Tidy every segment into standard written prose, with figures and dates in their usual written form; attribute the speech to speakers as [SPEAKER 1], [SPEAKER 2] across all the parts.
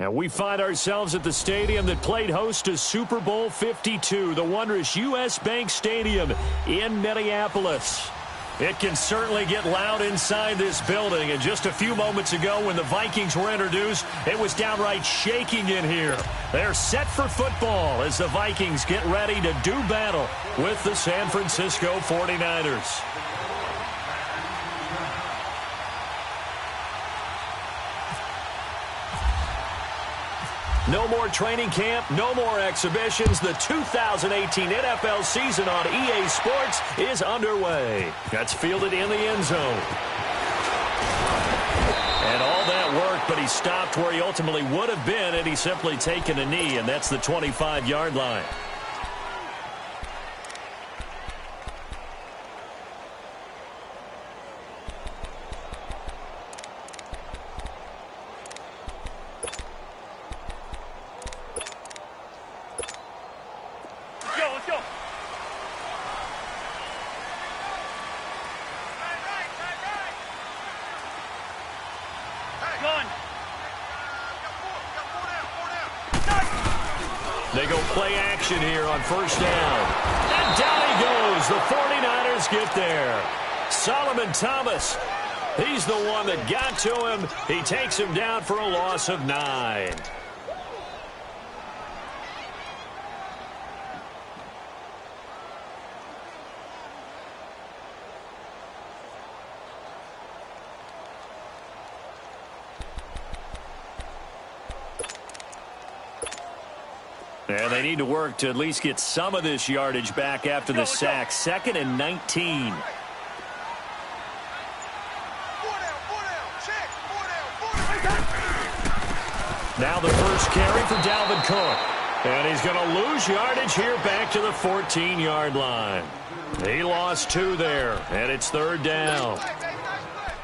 [SPEAKER 1] And we find ourselves at the stadium that played host to Super Bowl 52, the wondrous U.S. Bank Stadium in Minneapolis. It can certainly get loud inside this building, and just a few moments ago when the Vikings were introduced, it was downright shaking in here. They're set for football as the Vikings get ready to do battle with the San Francisco 49ers. No more training camp, no more exhibitions. The 2018 NFL season on EA Sports is underway. That's fielded in the end zone. And all that worked, but he stopped where he ultimately would have been, and he's simply taken a knee, and that's the 25-yard line. They go play action here on first down. And down he goes. The 49ers get there. Solomon Thomas, he's the one that got to him. He takes him down for a loss of 9. And they need to work to at least get some of this yardage back after the sack. 2nd and 19. Now the first carry for Dalvin Cook. And he's going to lose yardage here back to the 14-yard line. He lost 2 there, and it's 3rd down.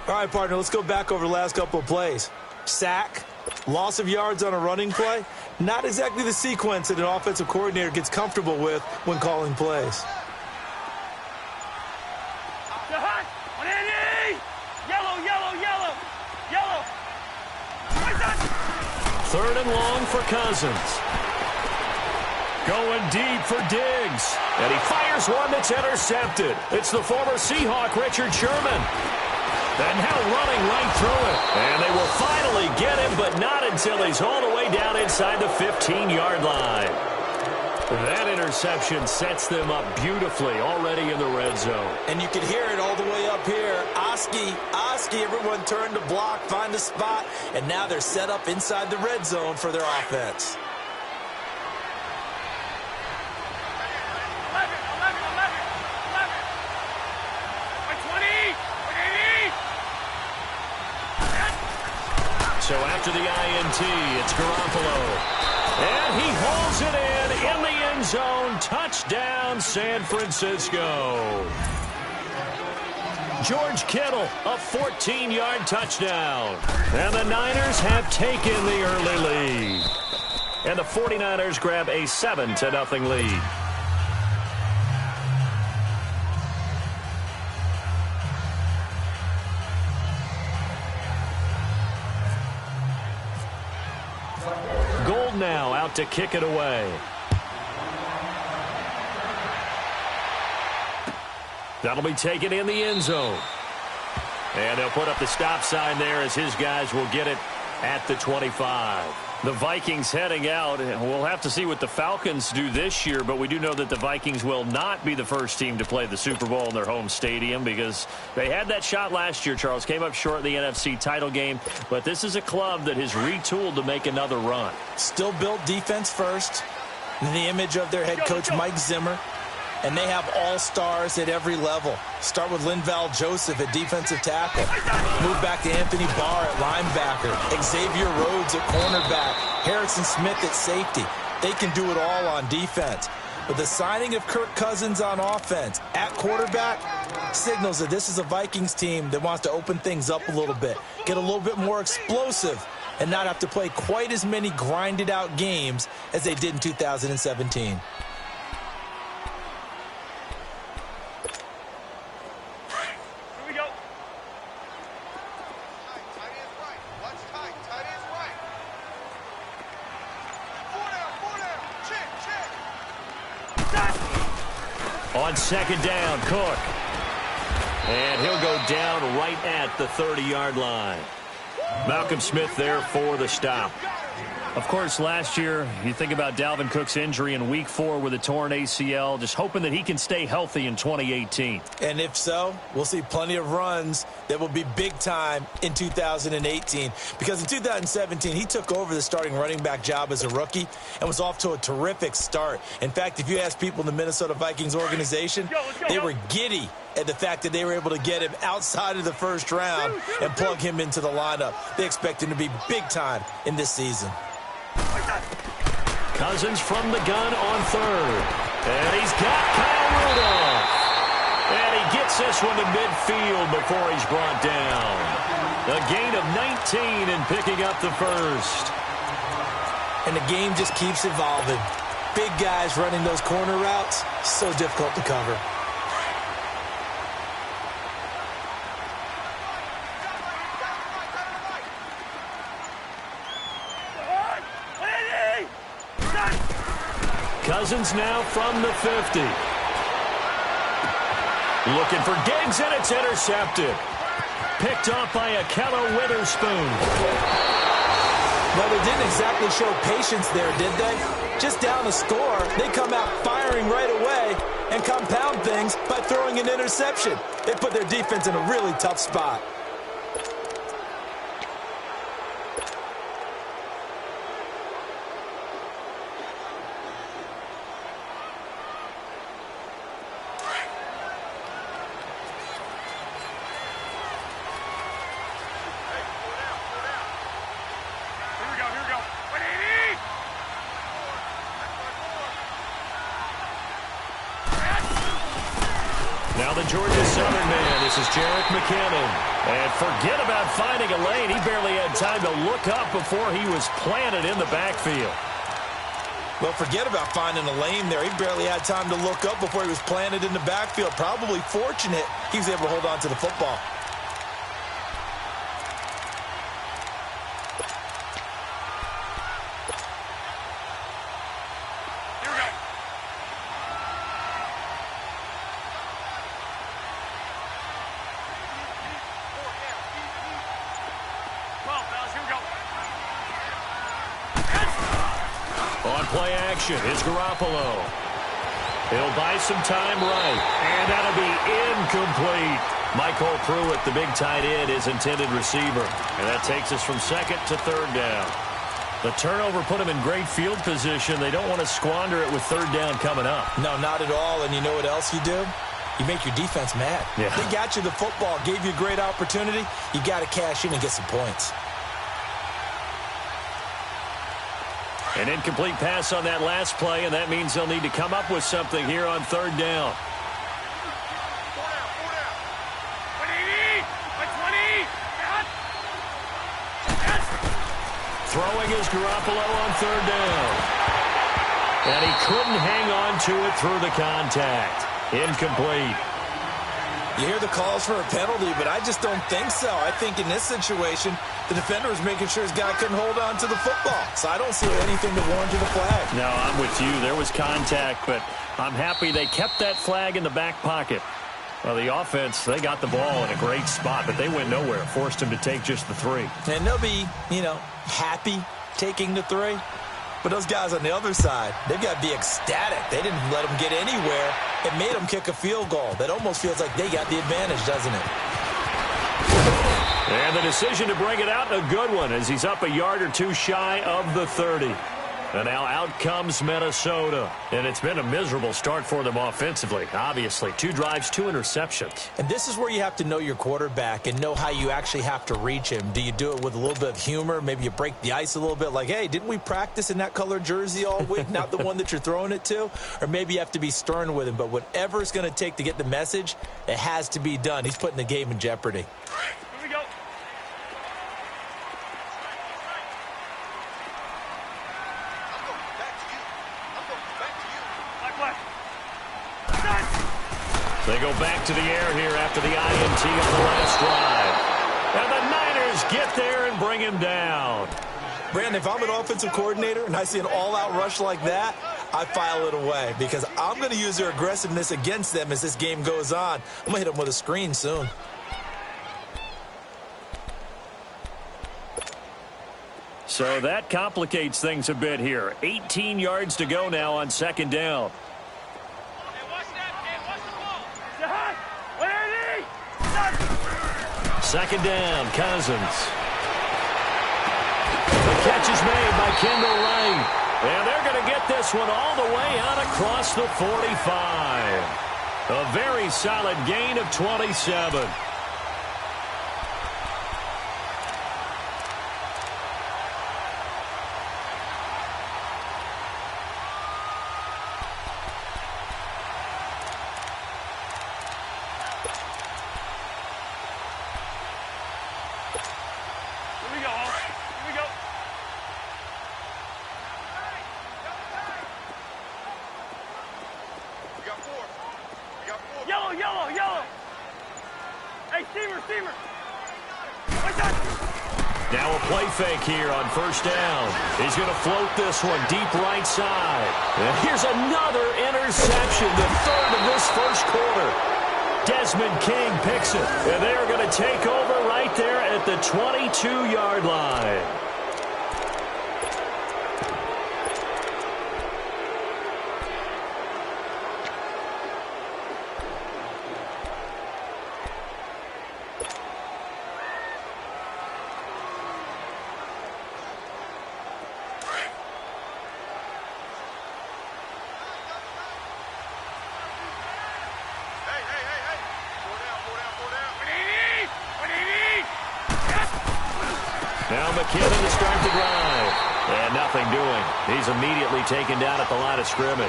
[SPEAKER 2] All right, partner, let's go back over the last couple of plays. Sack, loss of yards on a running play. Not exactly the sequence that an offensive coordinator gets comfortable with when calling plays.
[SPEAKER 1] Third and long for Cousins. Going deep for Diggs. And he fires one that's intercepted. It's the former Seahawk, Richard Sherman. And now running right through it. And they will finally get him, but not until he's all the way down inside the 15-yard line. That interception sets them up beautifully already in the red zone.
[SPEAKER 2] And you can hear it all the way up here. Oski, everyone turned to block, find a spot, and now they're set up inside the red zone for their offense.
[SPEAKER 1] So after the INT, it's Garoppolo. And he holds it in the end zone. Touchdown, San Francisco. George Kittle, a 14-yard touchdown. And the Niners have taken the early lead. And the 49ers grab a 7-0 lead. Now out to kick it away. That'll be taken in the end zone. And they'll put up the stop sign there as his guys will get it at the 25. The Vikings heading out. We'll have to see what the Falcons do this year, but we do know that the Vikings will not be the first team to play the Super Bowl in their home stadium because they had that shot last year, Charles. Came up short in the NFC title game, but this is a club that has retooled to make another run.
[SPEAKER 2] Still built defense first. In the image of their head coach, Mike Zimmer. And they have all-stars at every level. Start with Linval Joseph at defensive tackle. Move back to Anthony Barr at linebacker. Xavier Rhodes at cornerback. Harrison Smith at safety. They can do it all on defense. But the signing of Kirk Cousins on offense at quarterback signals that this is a Vikings team that wants to open things up a little bit. Get a little bit more explosive and not have to play quite as many grinded-out games as they did in 2017.
[SPEAKER 1] On second down, Cook. And he'll go down right at the 30-yard line. Malcolm Smith there for the stop.
[SPEAKER 3] Of course, last year, you think about Dalvin Cook's injury in Week 4 with a torn ACL, just hoping that he can stay healthy in 2018.
[SPEAKER 2] And if so, we'll see plenty of runs that will be big time in 2018. Because in 2017, he took over the starting running back job as a rookie and was off to a terrific start. In fact, if you ask people in the Minnesota Vikings organization, they were giddy at the fact that they were able to get him outside of the first round and plug him into the lineup. They expect him to be big time in this season.
[SPEAKER 1] Cousins from the gun on third. And he's got Kyle Rudolph. And he gets this one to midfield before he's brought down. A gain of 19 and picking up the first.
[SPEAKER 2] And the game just keeps evolving. Big guys running those corner routes, so difficult to cover.
[SPEAKER 1] Cousins now from the 50. Looking for Diggs, and it's intercepted. Picked off by Akello Witherspoon.
[SPEAKER 2] Well, they didn't exactly show patience there, did they? Just down a score, they come out firing right away and compound things by throwing an interception. They put their defense in a really tough spot.
[SPEAKER 1] Now the Georgia Southern man, this is Jerick McKinnon. And forget about finding a lane. He barely had time to look up before he was planted in the backfield.
[SPEAKER 2] Well, forget about finding a lane there. He barely had time to look up before he was planted in the backfield. Probably fortunate he was able to hold on to the football.
[SPEAKER 1] Play action is Garoppolo. He'll buy some time right, and that'll be incomplete. Michael Pruitt, the big tight end, is intended receiver, and that takes us from second to third down. The turnover put him in great field position. They don't want to squander it with third down coming up.
[SPEAKER 2] No, not at all, and you know what else you do? You make your defense mad.
[SPEAKER 1] Yeah.
[SPEAKER 2] They got you the football, gave you a great opportunity. You got to cash in and get some points.
[SPEAKER 1] An incomplete pass on that last play, and that means they'll need to come up with something here on third down. Throwing is Garoppolo on third down. And he couldn't hang on to it through the contact. Incomplete.
[SPEAKER 2] You hear the calls for a penalty, but I just don't think so. I think in this situation, the defender was making sure his guy couldn't hold on to the football. So I don't see anything to warrant the flag.
[SPEAKER 1] No, I'm with you. There was contact, but I'm happy they kept that flag in the back pocket. Well, the offense, they got the ball in a great spot, but they went nowhere. Forced him to take just the 3.
[SPEAKER 2] And they'll be, happy taking the 3. But those guys on the other side, they've got to be ecstatic. They didn't let them get anywhere. It made them kick a field goal. That almost feels like they got the advantage, doesn't it?
[SPEAKER 1] And the decision to bring it out, a good one, as he's up a yard or two shy of the 30. And now out comes Minnesota. And it's been a miserable start for them offensively. Obviously, 2 drives, 2 interceptions.
[SPEAKER 2] And this is where you have to know your quarterback and know how you actually have to reach him. Do you do it with a little bit of humor? Maybe you break the ice a little bit like, hey, didn't we practice in that color jersey all week? Not the one that you're throwing it to? Or maybe you have to be stern with him. But whatever it's going to take to get the message, it has to be done. He's putting the game in jeopardy.
[SPEAKER 1] They go back to the air here after the INT on the last drive. And the Niners get there and bring him down.
[SPEAKER 2] Brandon, if I'm an offensive coordinator and I see an all-out rush like that, I file it away because I'm going to use their aggressiveness against them as this game goes on. I'm going to hit them with a screen soon.
[SPEAKER 3] So that complicates things a bit here. 18 yards to go now on second down. Second down, Cousins. The catch is made by Kendall Wright. And they're going to get this one all the way out across the 45. A very solid gain of 27. Now a play fake here on first down. He's going to float this one deep right side. And here's another interception, the third of this first quarter. Desmond King picks it. And they're going to take over right there at the 22-yard line. Now McKinnon to start the drive. And nothing doing. He's immediately taken down at the line of scrimmage.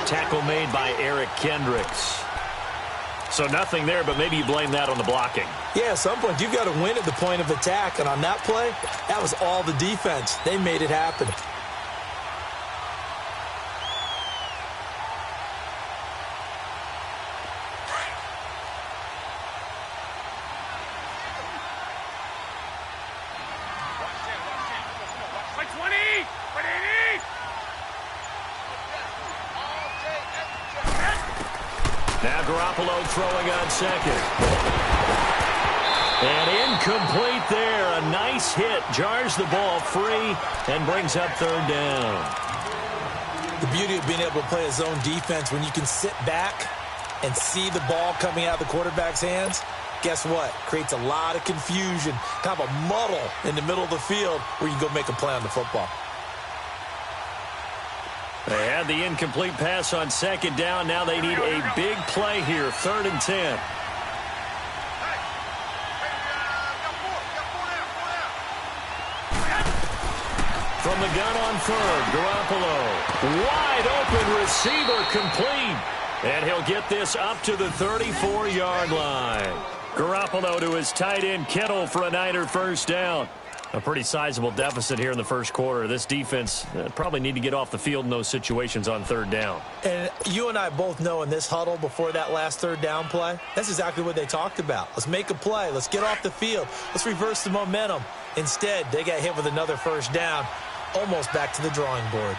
[SPEAKER 3] Tackle made by Eric Kendricks. So nothing there, but maybe you blame that on the blocking.
[SPEAKER 2] Yeah, at some point you've got to win at the point of attack. And on that play, that was all the defense. They made it happen.
[SPEAKER 3] Now Garoppolo throwing on second. And incomplete there. A nice hit. Jars the ball free and brings up third down.
[SPEAKER 2] The beauty of being able to play a zone defense when you can sit back and see the ball coming out of the quarterback's hands, guess what? Creates a lot of confusion, kind of a muddle in the middle of the field where you can go make a play on the football.
[SPEAKER 3] They had the incomplete pass on second down. Now they need a big play here. 3rd and 10. From the gun on 3rd, Garoppolo. Wide open receiver complete. And he'll get this up to the 34-yard line. Garoppolo to his tight end, Kittle, for a Niner first down. A pretty sizable deficit here in the first quarter. This defense probably need to get off the field in those situations on 3rd down.
[SPEAKER 2] And you and I both know in this huddle before that last 3rd down play, that's exactly what they talked about. Let's make a play. Let's get off the field. Let's reverse the momentum. Instead, they got hit with another first down, almost back to the drawing board.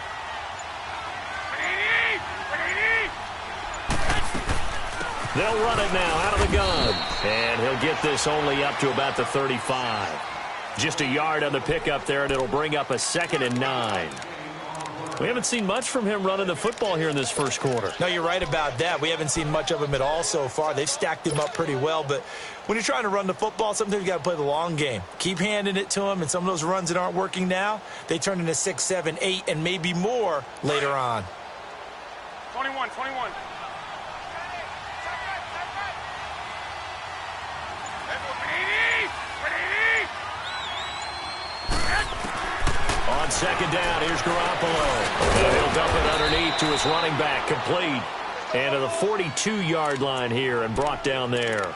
[SPEAKER 3] They'll run it now out of the gun. And he'll get this only up to about the 35. Just a yard on the pickup there, and it'll bring up a 2nd and 9. We haven't seen much from him running the football here in this first quarter.
[SPEAKER 2] No, you're right about that. We haven't seen much of him at all so far. They've stacked him up pretty well, but when you're trying to run the football, sometimes you got to play the long game. Keep handing it to him, and some of those runs that aren't working now, they turn into 6, 7, 8, and maybe more later on.
[SPEAKER 4] 21.
[SPEAKER 3] On second down, here's Garoppolo. And he'll dump it underneath to his running back, complete. And to the 42-yard line here and brought down there.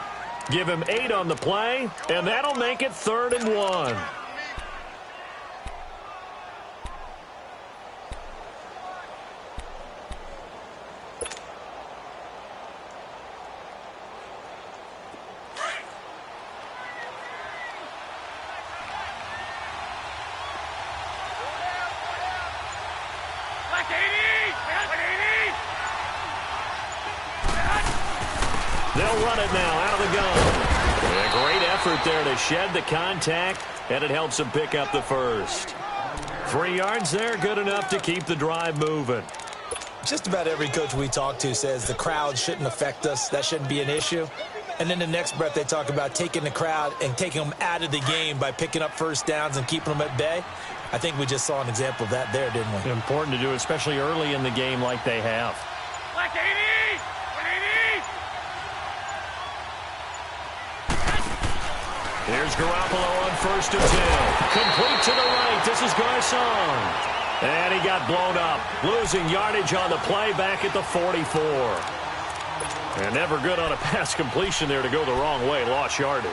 [SPEAKER 3] Give him 8 on the play, and that'll make it 3rd and 1.
[SPEAKER 1] They'll run it now out of the gun. And a great effort there to shed the contact, and it helps them pick up the first. 3 yards there, good enough to keep the drive moving.
[SPEAKER 2] Just about every coach we talk to says the crowd shouldn't affect us. That shouldn't be an issue. And then the next breath they talk about taking the crowd and taking them out of the game by picking up first downs and keeping them at bay. I think we just saw an example of that there, didn't we?
[SPEAKER 1] Important to do, especially early in the game like they have.
[SPEAKER 4] Black 80! 180!
[SPEAKER 1] Here's Garoppolo on 1st and 10. Complete to the right. This is Garcon. And he got blown up. Losing yardage on the play back at the 44. And never good on a pass completion there to go the wrong way. Lost yardage.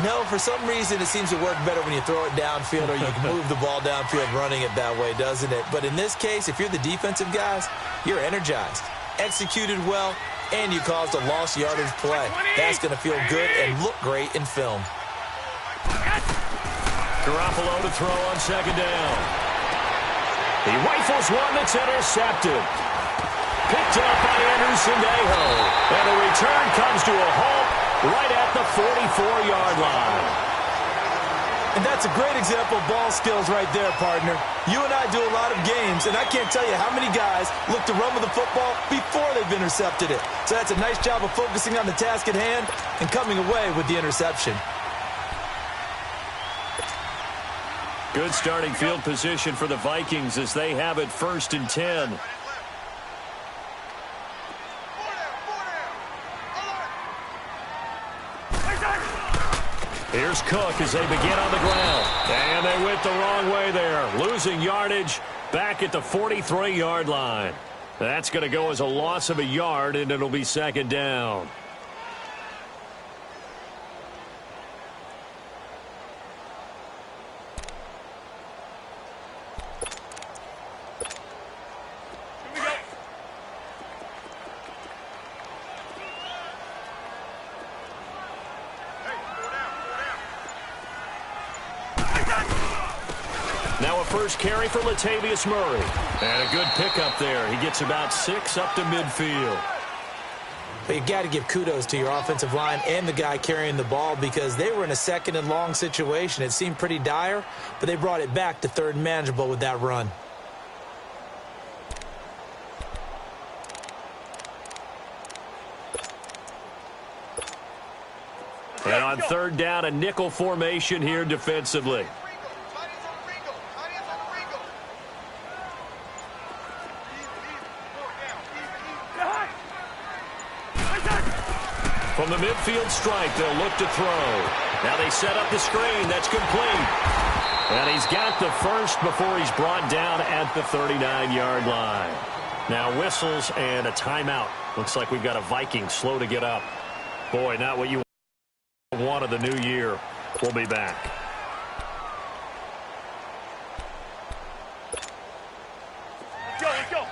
[SPEAKER 2] No, for some reason it seems to work better when you throw it downfield or you can move the ball downfield running it that way, doesn't it? But in this case, if you're the defensive guys, you're energized, executed well, and you caused a lost yardage play. That's going to feel good and look great in film.
[SPEAKER 1] Garoppolo to throw on 2nd down. He rifles one that's intercepted. Picked up by Anderson-Dejo. And the return comes to a halt right at the 44-yard line.
[SPEAKER 2] And that's a great example of ball skills right there, partner. You and I do a lot of games, and I can't tell you how many guys look to run with the football before they've intercepted it. So that's a nice job of focusing on the task at hand and coming away with the interception.
[SPEAKER 1] Good starting field position for the Vikings as they have it 1st and 10. Here's Cook as they begin on the ground. And they went the wrong way there. Losing yardage back at the 43-yard line. That's going to go as a loss of a yard, and it'll be 2nd down. Now a first carry for Latavius Murray. And a good pickup there. He gets about 6 up to midfield.
[SPEAKER 2] But you got to give kudos to your offensive line and the guy carrying the ball because they were in a 2nd and long situation. It seemed pretty dire, but they brought it back to 3rd and manageable with that run.
[SPEAKER 1] And on 3rd down, a nickel formation here defensively. From the midfield stripe, they'll look to throw. Now they set up the screen. That's complete. And he's got the first before he's brought down at the 39-yard line. Now whistles and a timeout. Looks like we've got a Viking slow to get up. Boy, not what you wanted the new year. We'll be back.
[SPEAKER 4] Let's go.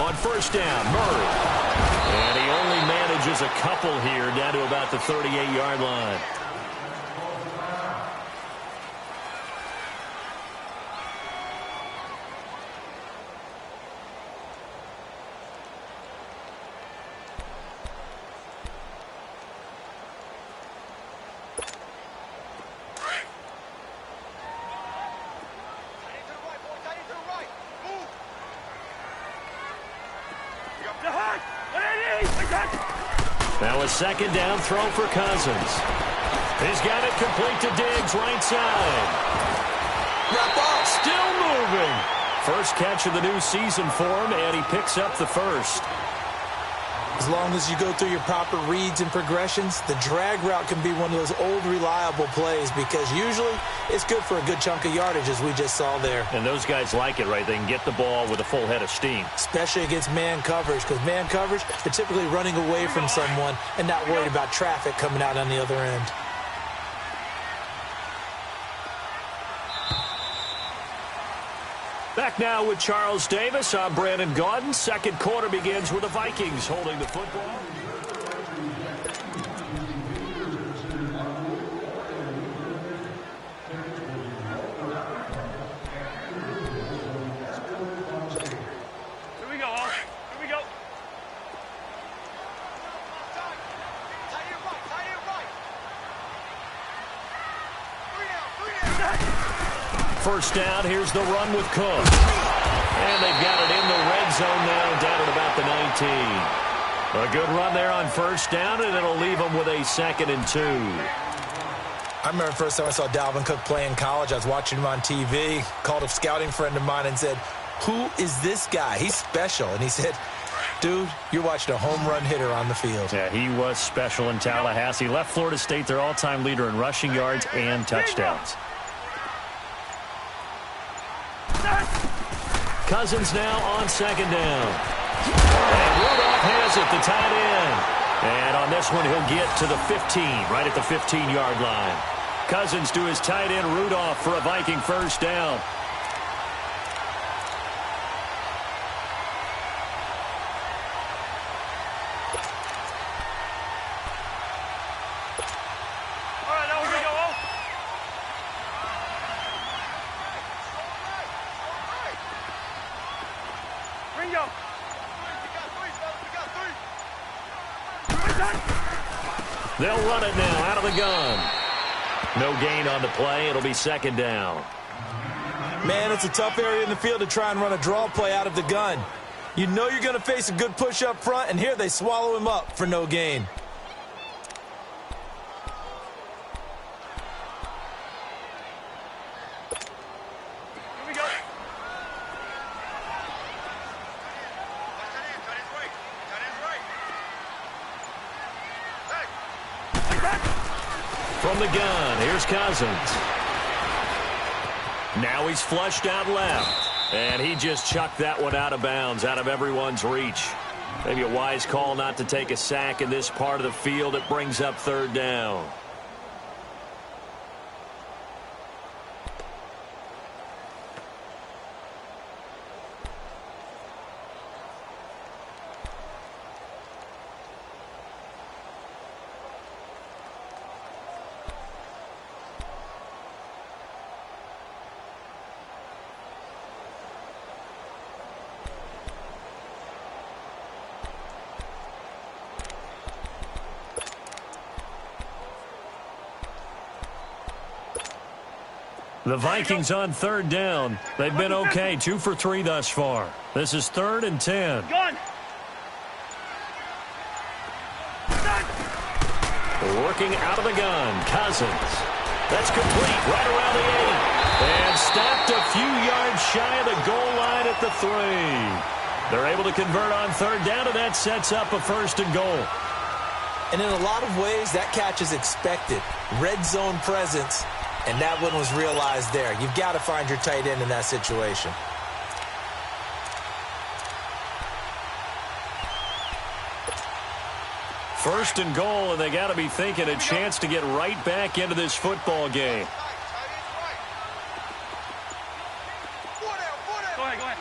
[SPEAKER 1] On 1st down, Murray. And he only manages a couple here down to about the 38-yard line. Now a 2nd down throw for Cousins. He's got it complete to Diggs, right side.
[SPEAKER 2] Wrap up.
[SPEAKER 1] Still moving. First catch of the new season for him, and he picks up the first.
[SPEAKER 2] As long as you go through your proper reads and progressions, the drag route can be one of those old reliable plays because usually it's good for a good chunk of yardage as we just saw there.
[SPEAKER 1] And those guys like it, right? They can get the ball with a full head of steam.
[SPEAKER 2] Especially against man coverage because man coverage, they're typically running away from someone and not worried about traffic coming out on the other end.
[SPEAKER 1] Back now with Charles Davis. I'm Brandon Gaudin. Second quarter begins with the Vikings holding the football. first down. Here's the run with Cook. And they've got it in the red zone now, down at about the 19. A good run there on first down, and it'll leave them with a 2nd and 2.
[SPEAKER 2] I remember the first time I saw Dalvin Cook play in college. I was watching him on TV, called a scouting friend of mine and said, "Who is this guy? He's special." And he said, "Dude, you're watching a home run hitter on the field."
[SPEAKER 1] Yeah, he was special in Tallahassee. Left Florida State their all-time leader in rushing yards and touchdowns. Cousins now on 2nd down. And Rudolph has it, the tight end. And on this one, he'll get to the 15, right at the 15-yard line. Cousins to his tight end, Rudolph, for a Viking first down. They'll run it now out of the gun. No gain on the play. It'll be 2nd down.
[SPEAKER 2] Man, it's a tough area in the field to try and run a draw play out of the gun. You know you're going to face a good push up front, and here they swallow him up for no gain.
[SPEAKER 4] Here we go.
[SPEAKER 1] From the gun, here's Cousins. Now he's flushed out left. And he just chucked that one out of bounds, out of everyone's reach. Maybe a wise call not to take a sack in this part of the field. It brings up 3rd down. The Vikings on 3rd down. They've been okay, 2 for 3 thus far. This is 3rd and 10.
[SPEAKER 4] Gun.
[SPEAKER 1] Working out of the gun, Cousins. That's complete, right around the 8. And stopped a few yards shy of the goal line at the 3. They're able to convert on 3rd down, and that sets up a 1st and goal.
[SPEAKER 2] And in a lot of ways, that catch is expected. Red zone presence. And that one was realized there. You've got to find your tight end in that situation.
[SPEAKER 1] First and goal, and they got to be thinking a chance to get right back into this football game.
[SPEAKER 4] Go ahead, go ahead.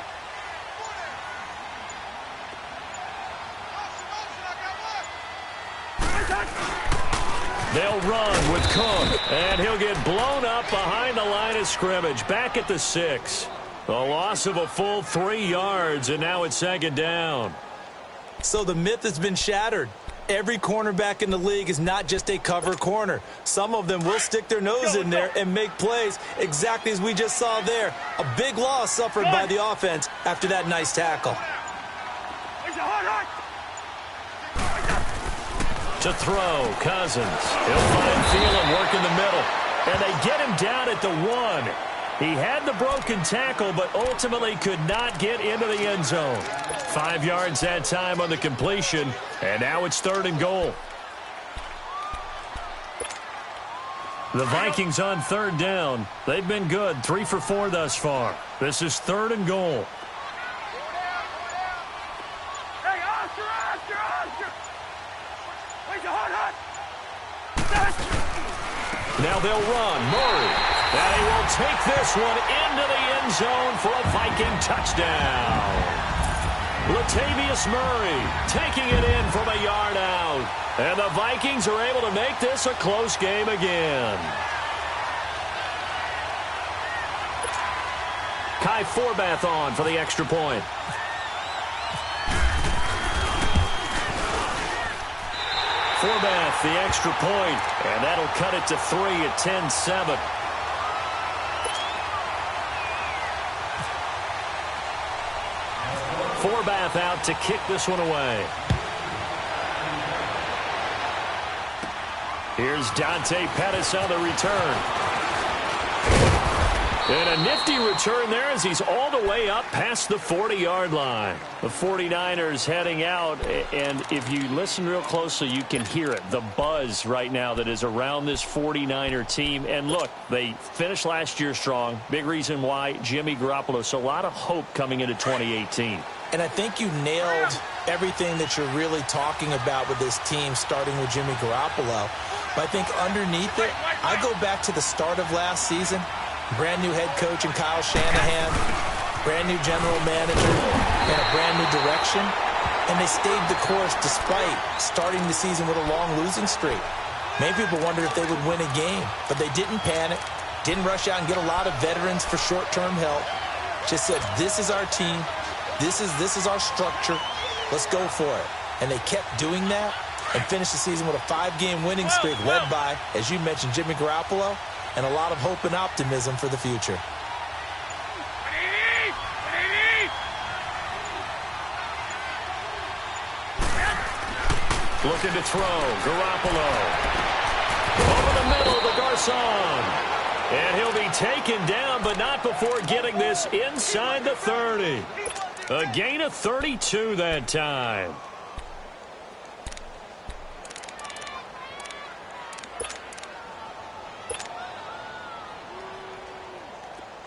[SPEAKER 1] They'll run with Cook, and he'll get blown up behind the line of scrimmage, back at the 6. A loss of a full 3 yards, and now it's 2nd down.
[SPEAKER 2] So the myth has been shattered. Every cornerback in the league is not just a cover corner. Some of them will stick their nose in there and make plays exactly as we just saw there. A big loss suffered by the offense after that nice tackle.
[SPEAKER 1] To throw, Cousins. He'll find Thielen working the middle. And they get him down at the 1. He had the broken tackle, but ultimately could not get into the end zone. 5 yards that time on the completion, and now it's 3rd and goal. The Vikings on 3rd down. They've been good, 3 for 4 thus far. This is 3rd and goal. Now they'll run. Murray. And he will take this one into the end zone for a Viking touchdown. Latavius Murray taking it in from a yard out. And the Vikings are able to make this a close game again. Kai Forbath on for the extra point. Forbath, the extra point, and that'll cut it to 3 at 10-7. Forbath out to kick this one away. Here's Dante Pettis on the return. And a nifty return there as he's all the way up past the 40-yard line. The 49ers heading out, and if you listen real closely, you can hear it. The buzz right now that is around this 49er team. And look, they finished last year strong. Big reason why, Jimmy Garoppolo. So a lot of hope coming into 2018.
[SPEAKER 2] And I think you nailed everything that you're really talking about with this team, starting with Jimmy Garoppolo. But I think underneath it, I go back to the start of last season. Brand new head coach in Kyle Shanahan, brand new general manager, and a brand new direction. And they stayed the course despite starting the season with a long losing streak. Many people wondered if they would win a game, but they didn't panic, didn't rush out and get a lot of veterans for short-term help. Just said, this is our team, this is our structure, let's go for it. And they kept doing that and finished the season with a 5-game winning streak led by, as you mentioned, Jimmy Garoppolo, and a lot of hope and optimism for the future.
[SPEAKER 1] Looking to throw. Garoppolo. Over the middle to Garcon. And he'll be taken down, but not before getting this inside the 30. A gain of 32 that time.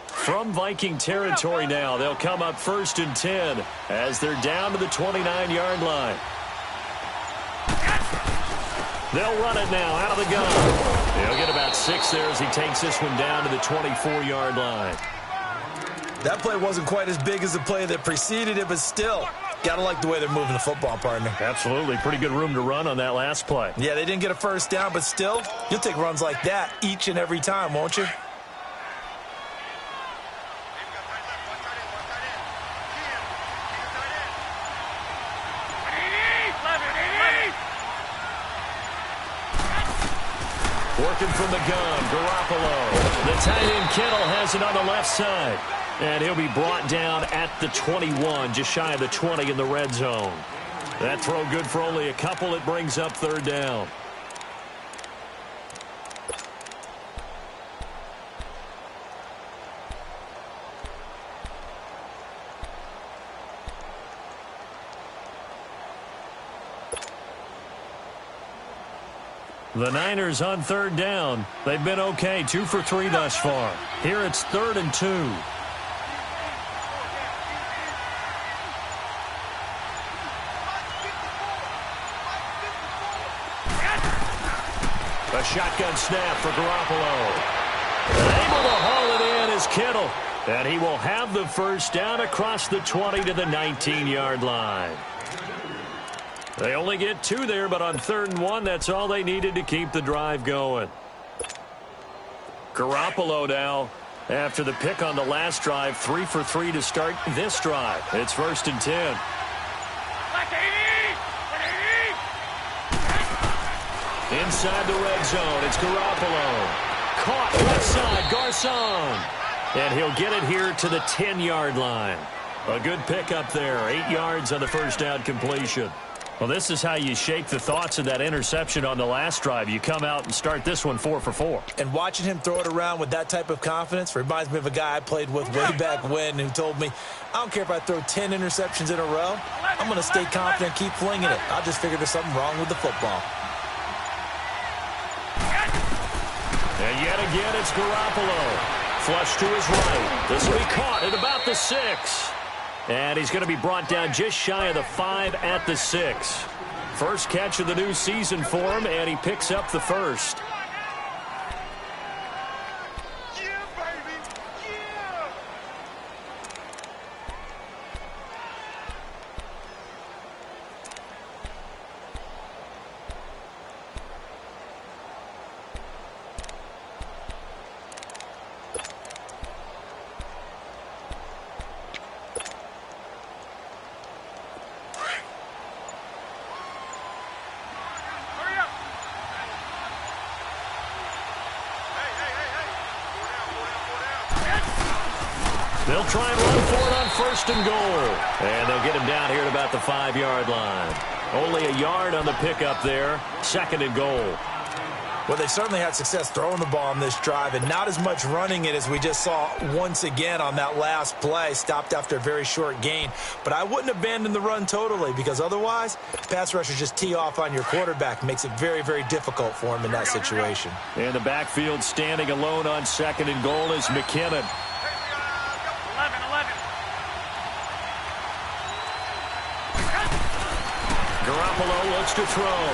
[SPEAKER 1] From Viking territory now, they'll come up 1st and 10 as they're down to the 29-yard line. They'll run it now out of the gun. He'll get about 6 there as he takes this one down to the 24-yard line.
[SPEAKER 2] That play wasn't quite as big as the play that preceded it, but still, got to like the way they're moving the football, partner.
[SPEAKER 1] Absolutely. Pretty good room to run on that last play.
[SPEAKER 2] Yeah, they didn't get a first down, but still, you'll take runs like that each and every time, won't you?
[SPEAKER 1] Working from the gun, Garoppolo. The tight end Kittle has it on the left side. And he'll be brought down at the 21, just shy of the 20 in the red zone. That throw good for only a couple. It brings up 3rd down. The Niners on 3rd down. They've been okay, 2 for 3 thus far. Here it's 3rd and 2. A shotgun snap for Garoppolo. Able to haul it in is Kittle. And he will have the first down across the 20 to the 19-yard line. They only get 2 there, but on 3rd and 1, that's all they needed to keep the drive going. Garoppolo now, after the pick on the last drive, 3 for 3 to start this drive. It's 1st and 10. Inside the red zone, it's Garoppolo. Caught left side, Garcon. And he'll get it here to the 10-yard line. A good pickup there, 8 yards on the first down completion. Well, this is how you shake the thoughts of that interception on the last drive. You come out and start this one 4 for 4.
[SPEAKER 2] And watching him throw it around with that type of confidence reminds me of a guy I played with way back when who told me, I don't care if I throw 10 interceptions in a row. I'm going to stay confident and keep flinging it. I just figured there's something wrong with the football.
[SPEAKER 1] And yet again, it's Garoppolo. Flush to his right. This will be caught at about the 6. And he's going to be brought down just shy of the 5 at the 6. First catch of the new season for him, and he picks up the first. They'll try and run for it on 1st and goal. And they'll get him down here at about the 5-yard line. Only a yard on the pickup there. 2nd and goal.
[SPEAKER 2] Well, they certainly had success throwing the ball on this drive, and not as much running it as we just saw once again on that last play. Stopped after a very short gain. But I wouldn't abandon the run totally, because otherwise, pass rushers just tee off on your quarterback. Makes it very, very difficult for him in that situation.
[SPEAKER 1] In the backfield, standing alone on 2nd and goal is McKinnon.
[SPEAKER 4] 11.
[SPEAKER 1] Garoppolo looks to throw.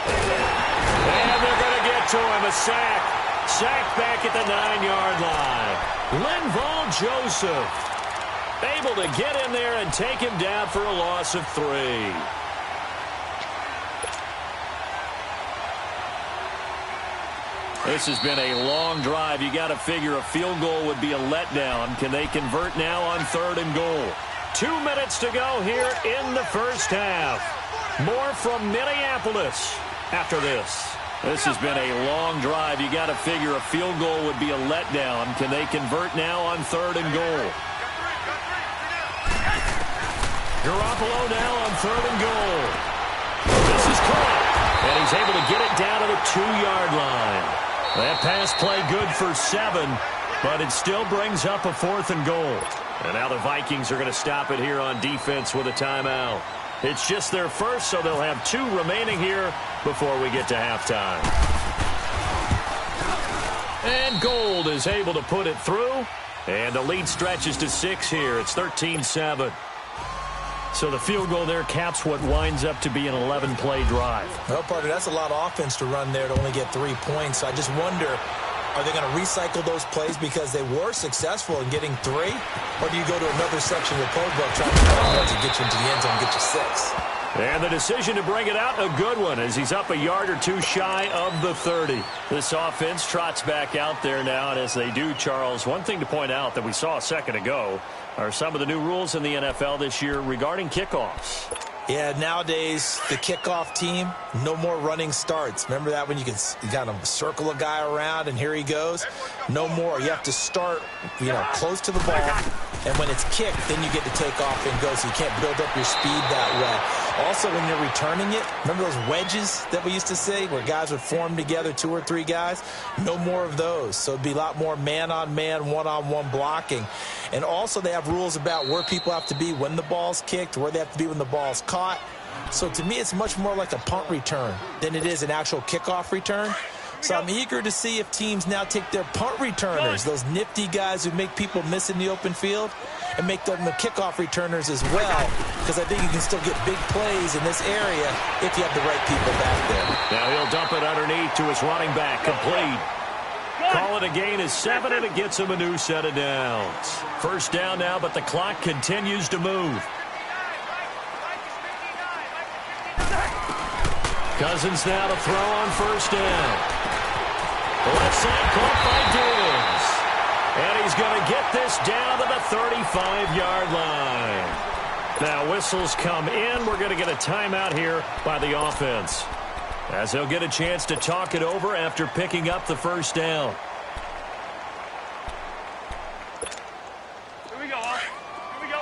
[SPEAKER 1] And they're going to get to him. A sack. Sack back at the 9-yard line. Linval Joseph able to get in there and take him down for a loss of 3. This has been a long drive. You got to figure a field goal would be a letdown. Can they convert now on 3rd and goal? 2 minutes to go here in the first half. More from Minneapolis after this. This has been a long drive. You got to figure a field goal would be a letdown. Can they convert now on 3rd and goal? Garoppolo now on 3rd and goal. This is caught. And he's able to get it down to the 2-yard line. That pass play good for 7, but it still brings up a 4th and goal. And now the Vikings are going to stop it here on defense with a timeout. It's just their first, so they'll have 2 remaining here before we get to halftime. And Gold is able to put it through. And the lead stretches to 6 here. It's 13-7. So the field goal there caps what winds up to be an 11-play drive.
[SPEAKER 2] Well, Parker, that's a lot of offense to run there to only get 3 points. I just wonder, are they going to recycle those plays because they were successful in getting 3? Or do you go to another section of the playbook trying to find one to get you into the end zone and get you 6?
[SPEAKER 1] And the decision to bring it out, a good one, as he's up a yard or 2 shy of the 30. This offense trots back out there now, and as they do, Charles, one thing to point out that we saw a second ago are some of the new rules in the NFL this year regarding kickoffs.
[SPEAKER 2] Yeah, nowadays, the kickoff team, no more running starts. Remember that when you kind of circle a guy around and here he goes? No more. You have to start, close to the ball. And when it's kicked, then you get to take off and go, so you can't build up your speed that way. Also, when you're returning it, remember those wedges that we used to see where guys would form together, 2 or 3 guys? No more of those. So it'd be a lot more man-on-man, one-on-one blocking. And also they have rules about where people have to be when the ball's kicked, where they have to be when the ball's caught. So to me, it's much more like a punt return than it is an actual kickoff return. So I'm eager to see if teams now take their punt returners, those nifty guys who make people miss in the open field, and make them the kickoff returners as well, because I think you can still get big plays in this area if you have the right people back there.
[SPEAKER 1] Now he'll dump it underneath to his running back, complete. Call it a gain of 7, and it gets him a new set of downs. First down now, but the clock continues to move. Cousins now to throw on first down. Left side caught by Diggs. And he's going to get this down to the 35-yard line. Now whistles come in. We're going to get a timeout here by the offense, as they'll get a chance to talk it over after picking up the first down.
[SPEAKER 4] Here we go, huh? Here we go.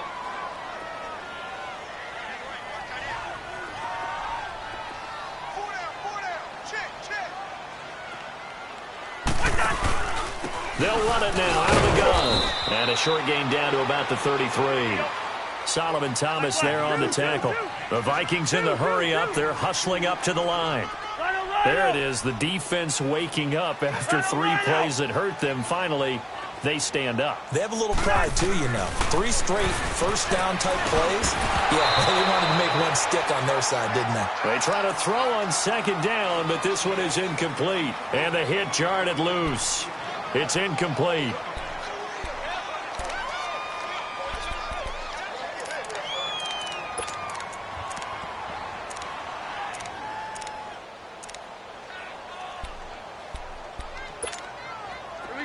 [SPEAKER 1] They'll run it now out of the gun. And a short gain down to about the 33. Solomon Thomas there on the tackle. The Vikings in the hurry up. They're hustling up to the line. There it is, the defense waking up after 3 plays that hurt them. Finally, they stand up.
[SPEAKER 2] They have a little pride, too, 3 straight first down type plays. Yeah, they wanted to make one stick on their side, didn't they?
[SPEAKER 1] They try to throw on second down, but this one is incomplete. And the hit jarred it loose. It's incomplete.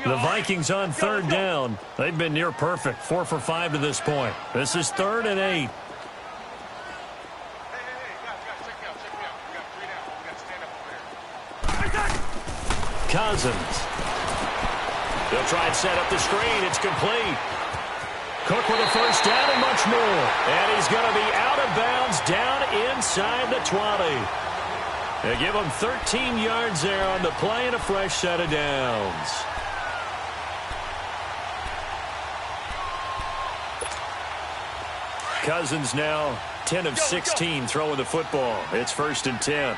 [SPEAKER 1] The Vikings on third down. They've been near perfect. 4 for 5 to this point. This is 3rd and 8. Cousins. They'll try and set up the screen. It's complete. Cook with a first down and much more. And he's going to be out of bounds down inside the 20. They give him 13 yards there on the play and a fresh set of downs. Cousins now 10 of 16 throwing the football. It's 1st and 10.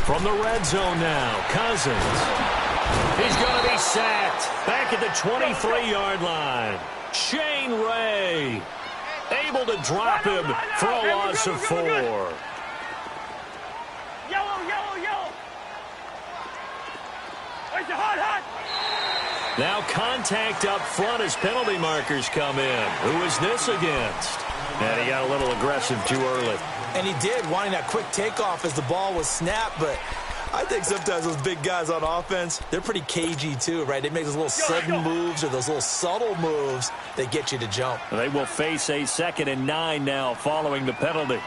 [SPEAKER 1] From the red zone now, Cousins. He's going to be sacked. Back at the 23-yard line. Shane Ray able to drop him for a loss of 4.
[SPEAKER 4] Yellow, yellow, yellow. Where's the hot?
[SPEAKER 1] Now contact up front as penalty markers come in. Who is this against? And he got a little aggressive too early.
[SPEAKER 2] And he did, wanting that quick takeoff as the ball was snapped, but I think sometimes those big guys on offense, they're pretty cagey too, right? They make those little sudden moves or those little subtle moves that get you to jump.
[SPEAKER 1] They will face a 2nd and 9 now following the penalty.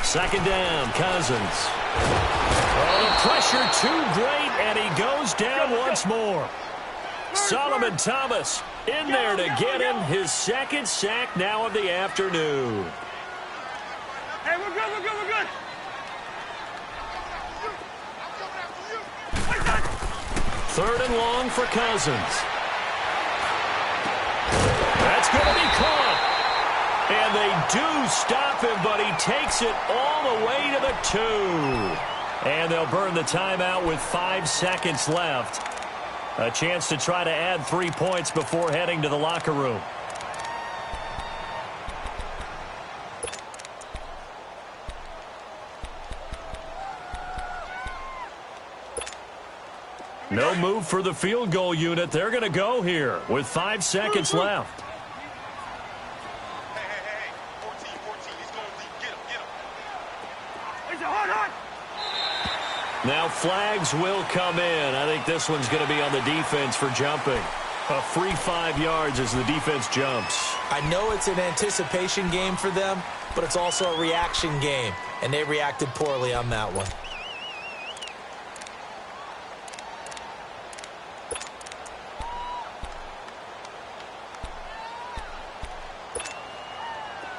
[SPEAKER 1] 2nd down, Cousins. Oh, the pressure too great, and he goes down once more. Solomon Thomas in there to get him his 2nd sack now of the afternoon.
[SPEAKER 4] Hey, we're good, we're good, we're good.
[SPEAKER 1] 3rd and long for Cousins. That's going to be caught. And they do stop him, but he takes it all the way to the 2. And they'll burn the timeout with 5 seconds left. A chance to try to add 3 points before heading to the locker room. No move for the field goal unit. They're going to go here with 5 seconds left.
[SPEAKER 4] Hey. 14. He's going to leave. Get him. Where's the hot?
[SPEAKER 1] Now flags will come in. I think this one's going to be on the defense for jumping. A free 5 yards as the defense jumps.
[SPEAKER 2] I know it's an anticipation game for them, but it's also a reaction game, and they reacted poorly on that one.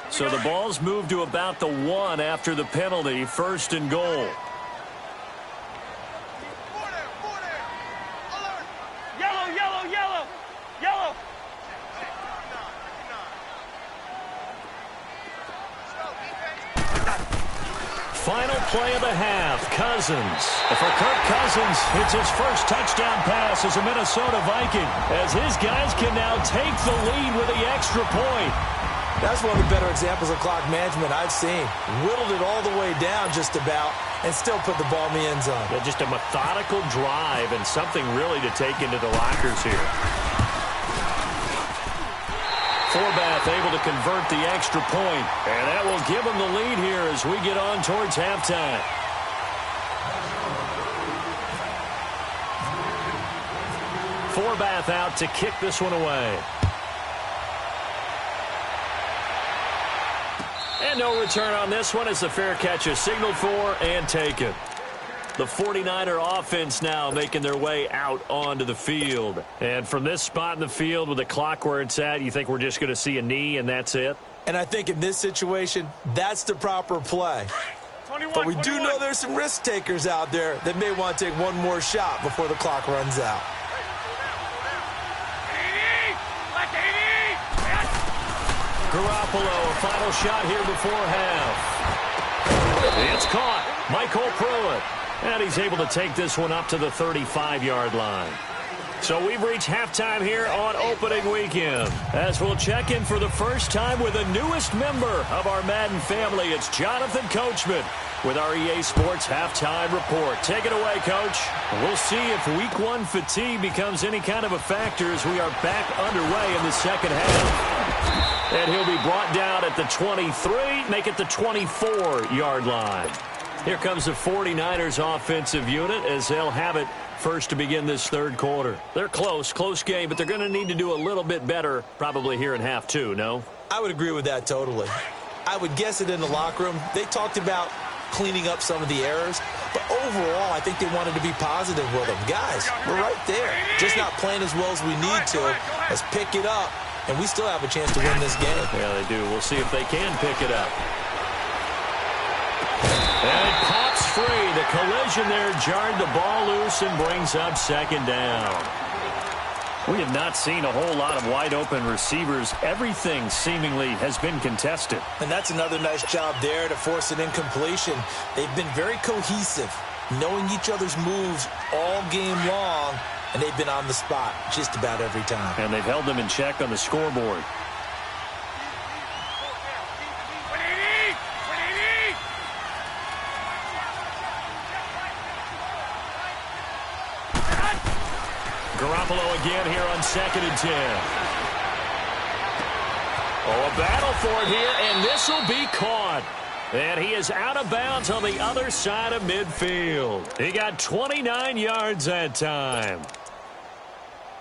[SPEAKER 1] So the ball's moved to about the 1 after the penalty. 1st and goal.
[SPEAKER 4] Yellow.
[SPEAKER 1] Final play of the half. Cousins. For Kirk Cousins, it's his first touchdown pass as a Minnesota Viking, as his guys can now take the lead with the extra point.
[SPEAKER 2] That's one of the better examples of clock management I've seen. Whittled it all the way down just about and still put the ball in the end zone.
[SPEAKER 1] Yeah, just a methodical drive and something really to take into the lockers here. Forbath able to convert the extra point, and that will give him the lead here as we get on towards halftime. Forbath out to kick this one away. And no return on this one as the fair catch is signaled for and taken. The 49er offense now making their way out onto the field. And from this spot in the field with the clock where it's at, you think we're just going to see a knee and that's it?
[SPEAKER 2] And I think in this situation, that's the proper play.
[SPEAKER 4] 21,
[SPEAKER 2] but we do
[SPEAKER 4] 21.
[SPEAKER 2] know there's some risk takers out there that may want to take one more shot before the clock runs out.
[SPEAKER 1] Garoppolo, a final shot here before half. It's caught. Michael Pruitt. And he's able to take this one up to the 35-yard line. So we've reached halftime here on opening weekend. As we'll check in for the first time with the newest member of our Madden family, it's Jonathan Coachman with our EA Sports Halftime Report. Take it away, Coach. We'll see if Week 1 fatigue becomes any kind of a factor as we are back underway in the second half. And he'll be brought down at the 23, make it the 24-yard line. Here comes the 49ers offensive unit as they'll have it first to begin this third quarter. They're close game, but they're going to need to do a little bit better probably here in half two, no?
[SPEAKER 2] I would agree with that totally. I would guess it in the locker room. They talked about cleaning up some of the errors. But overall, I think they wanted to be positive with them. Guys, we're right there. Just not playing as well as we need to. Let's pick it up, and we still have a chance to win this game.
[SPEAKER 1] Yeah, they do. We'll see if they can pick it up. And it pops free. The collision there jarred the ball loose and brings up second down. We have not seen a whole lot of wide-open receivers. Everything seemingly has been contested.
[SPEAKER 2] And that's another nice job there to force an incompletion. They've been very cohesive, knowing each other's moves all game long, and they've been on the spot just about every time.
[SPEAKER 1] And they've held them in check on the scoreboard. Garoppolo again here on 2nd and 10. Oh, a battle for it here, and this will be caught. And he is out of bounds on the other side of midfield. He got 29 yards that time.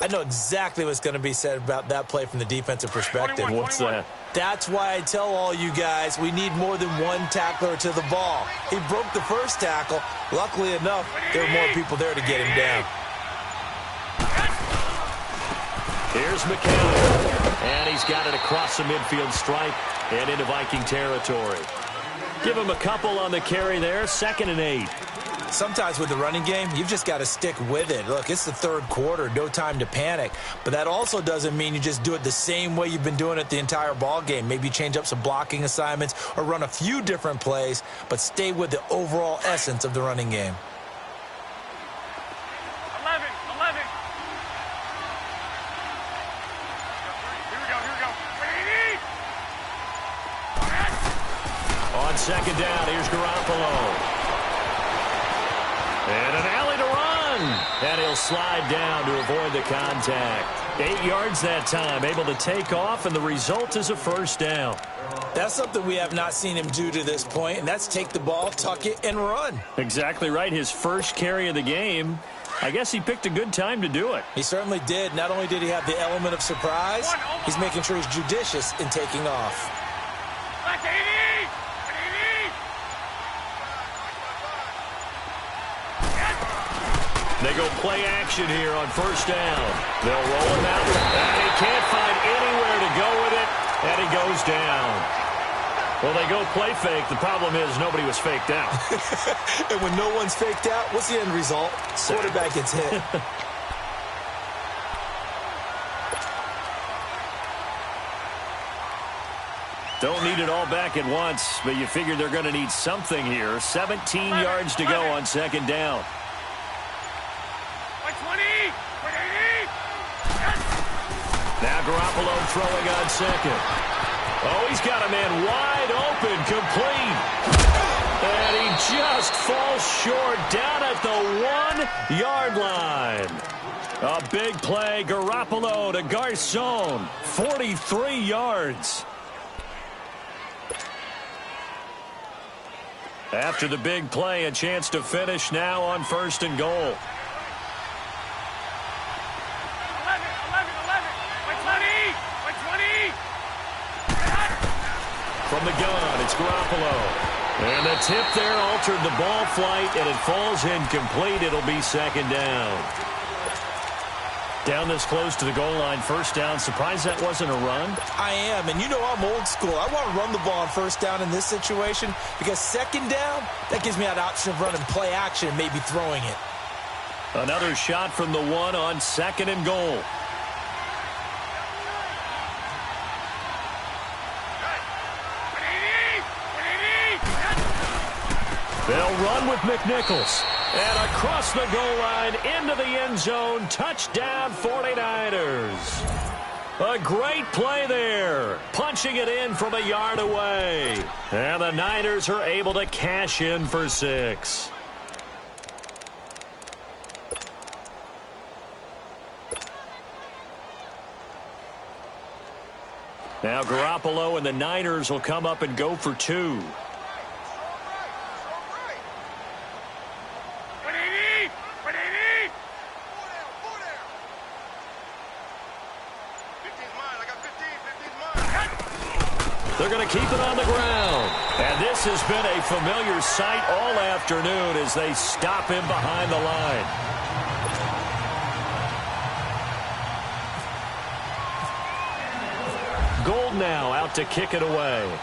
[SPEAKER 2] I know exactly what's going to be said about that play from the defensive perspective.
[SPEAKER 4] 21.
[SPEAKER 1] What's that?
[SPEAKER 2] That's why I tell all you guys we need more than one tackler to the ball. He broke the first tackle. Luckily enough, there were more people there to get him down.
[SPEAKER 1] Here's McCown, and he's got it across the midfield stripe and into Viking territory. Give him a couple on the carry there, 2nd and 8.
[SPEAKER 2] Sometimes with the running game, you've just got to stick with it. Look, it's the third quarter, no time to panic. But that also doesn't mean you just do it the same way you've been doing it the entire ball game. Maybe change up some blocking assignments or run a few different plays, but stay with the overall essence of the running game.
[SPEAKER 4] 11.
[SPEAKER 1] On 2nd down, here's Garoppolo. And an alley to run. And he'll slide down to avoid the contact. 8 yards that time, able to take off, and the result is a first down.
[SPEAKER 2] That's something we have not seen him do to this point, and that's take the ball, tuck it, and run.
[SPEAKER 1] Exactly right. His first carry of the game. I guess he picked a good time to do it.
[SPEAKER 2] He certainly did. Not only did he have the element of surprise, he's making sure he's judicious in taking off.
[SPEAKER 1] They go play action here on first down. They'll roll him out, and he can't find anywhere to go with it, and he goes down. Well, they go play fake. The problem is nobody was faked out.
[SPEAKER 2] And when no one's faked out, what's the end result? Quarterback gets hit.
[SPEAKER 1] Don't need it all back at once, but you figure they're going to need something here. 17 yards to go on 2nd down. Now Garoppolo throwing on 2nd. Oh, he's got a man wide open, complete. And he just falls short down at the 1-yard line. A big play, Garoppolo to Garcon, 43 yards. After the big play, a chance to finish now on 1st and goal. From the gun, it's Garoppolo. And the tip there altered the ball flight, and it falls incomplete. It'll be 2nd down. Down this close to the goal line, first down. Surprised that wasn't a run?
[SPEAKER 2] I am, and you know I'm old school. I want to run the ball on first down in this situation because 2nd down, that gives me that option of running play action and maybe throwing it.
[SPEAKER 1] Another shot from the 1 on 2nd and goal. They'll run with McNichols. And across the goal line, into the end zone, touchdown 49ers. A great play there, punching it in from a yard away. And the Niners are able to cash in for 6. Now Garoppolo and the Niners will come up and go for 2. They're going to keep it on the ground. And this has been a familiar sight all afternoon as they stop him behind the line. Gold now out to kick it away.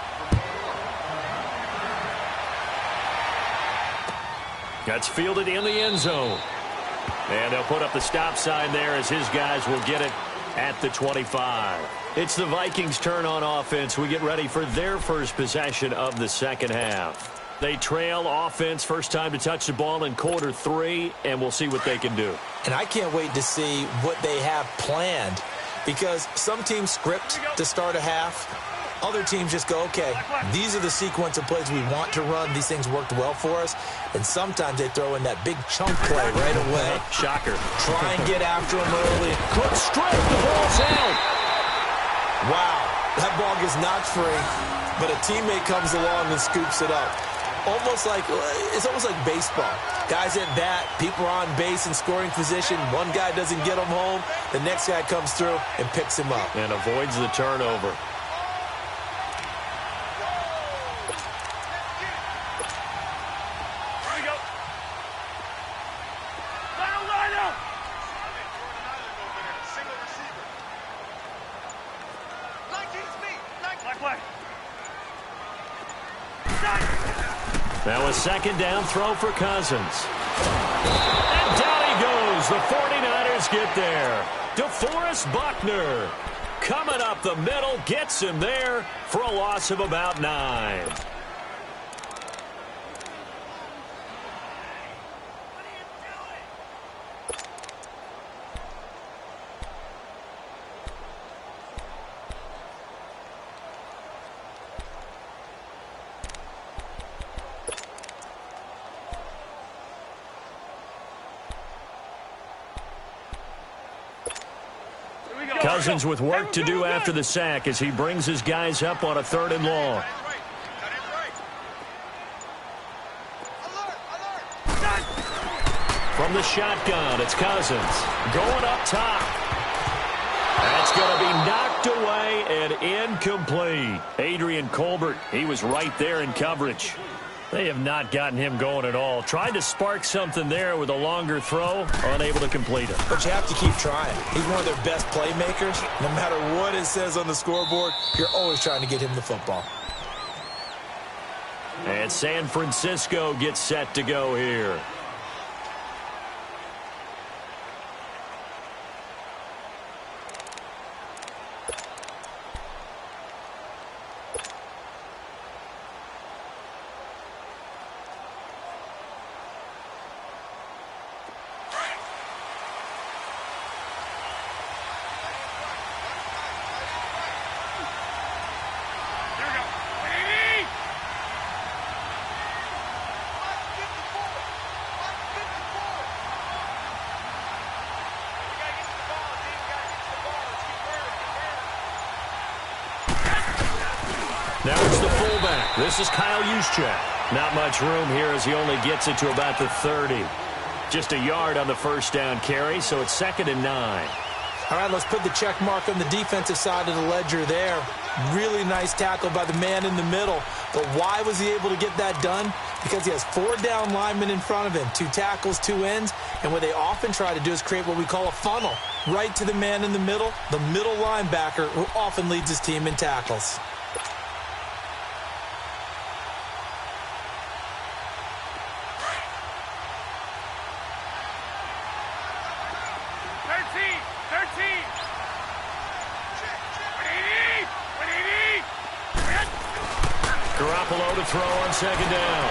[SPEAKER 1] That's fielded in the end zone. And they'll put up the stop sign there as his guys will get it at the 25. It's the Vikings' turn on offense. We get ready for their first possession of the second half. They trail offense, first time to touch the ball in quarter 3, and we'll see what they can do.
[SPEAKER 2] And I can't wait to see what they have planned, because some teams script to start a half. Other teams just go, okay, these are the sequence of plays we want to run. These things worked well for us. And sometimes they throw in that big chunk play right away.
[SPEAKER 1] Shocker.
[SPEAKER 2] Try and get after them early.
[SPEAKER 1] Cook strike, the ball's out.
[SPEAKER 2] Wow, that ball gets knocked free, but a teammate comes along and scoops it up. It's almost like baseball. Guys at bat, people are on base in scoring position. One guy doesn't get him home. The next guy comes through and picks him up.
[SPEAKER 1] And avoids the turnover. Now a second down throw for Cousins. And down he goes. The 49ers get there. DeForest Buckner coming up the middle, gets him there for a loss of about 9. Cousins with work to do after the sack as he brings his guys up on a 3rd and long. From the shotgun, it's Cousins going up top. That's going to be knocked away and incomplete. Adrian Colbert, he was right there in coverage. They have not gotten him going at all. Tried to spark something there with a longer throw, unable to complete it.
[SPEAKER 2] But you have to keep trying. He's one of their best playmakers. No matter what it says on the scoreboard, you're always trying to get him the football.
[SPEAKER 1] And San Francisco gets set to go here. Now it's the fullback. This is Kyle Juszczyk. Not much room here as he only gets it to about the 30. Just a yard on the first down carry, so it's 2nd and 9.
[SPEAKER 2] All right, let's put the check mark on the defensive side of the ledger there. Really nice tackle by the man in the middle. But why was he able to get that done? Because he has 4 down linemen in front of him, 2 tackles, 2 ends. And what they often try to do is create what we call a funnel. Right to the man in the middle linebacker, who often leads his team in tackles.
[SPEAKER 1] Garoppolo to throw on 2nd down.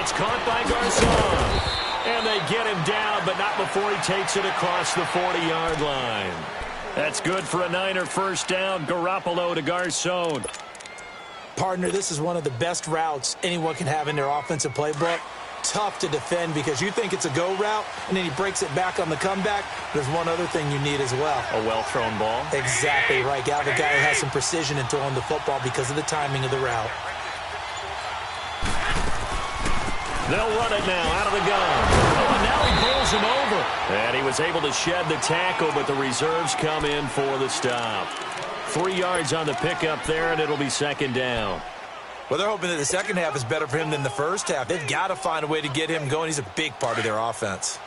[SPEAKER 1] It's caught by Garcon. And they get him down, but not before he takes it across the 40-yard line. That's good for a Niner first down. Garoppolo to Garcon.
[SPEAKER 2] Partner, this is one of the best routes anyone can have in their offensive playbook. Tough to defend because you think it's a go route, and then he breaks it back on the comeback. There's one other thing you need as well.
[SPEAKER 1] A well-thrown ball?
[SPEAKER 2] Exactly right. You have a guy who has some precision in throwing the football because of the timing of the route.
[SPEAKER 1] They'll run it now out of the gun. Oh, and now he bowls him over. And he was able to shed the tackle, but the reserves come in for the stop. 3 yards on the pickup there, and it'll be second down.
[SPEAKER 2] Well, they're hoping that the second half is better for him than the first half. They've got to find a way to get him going. He's a big part of their offense.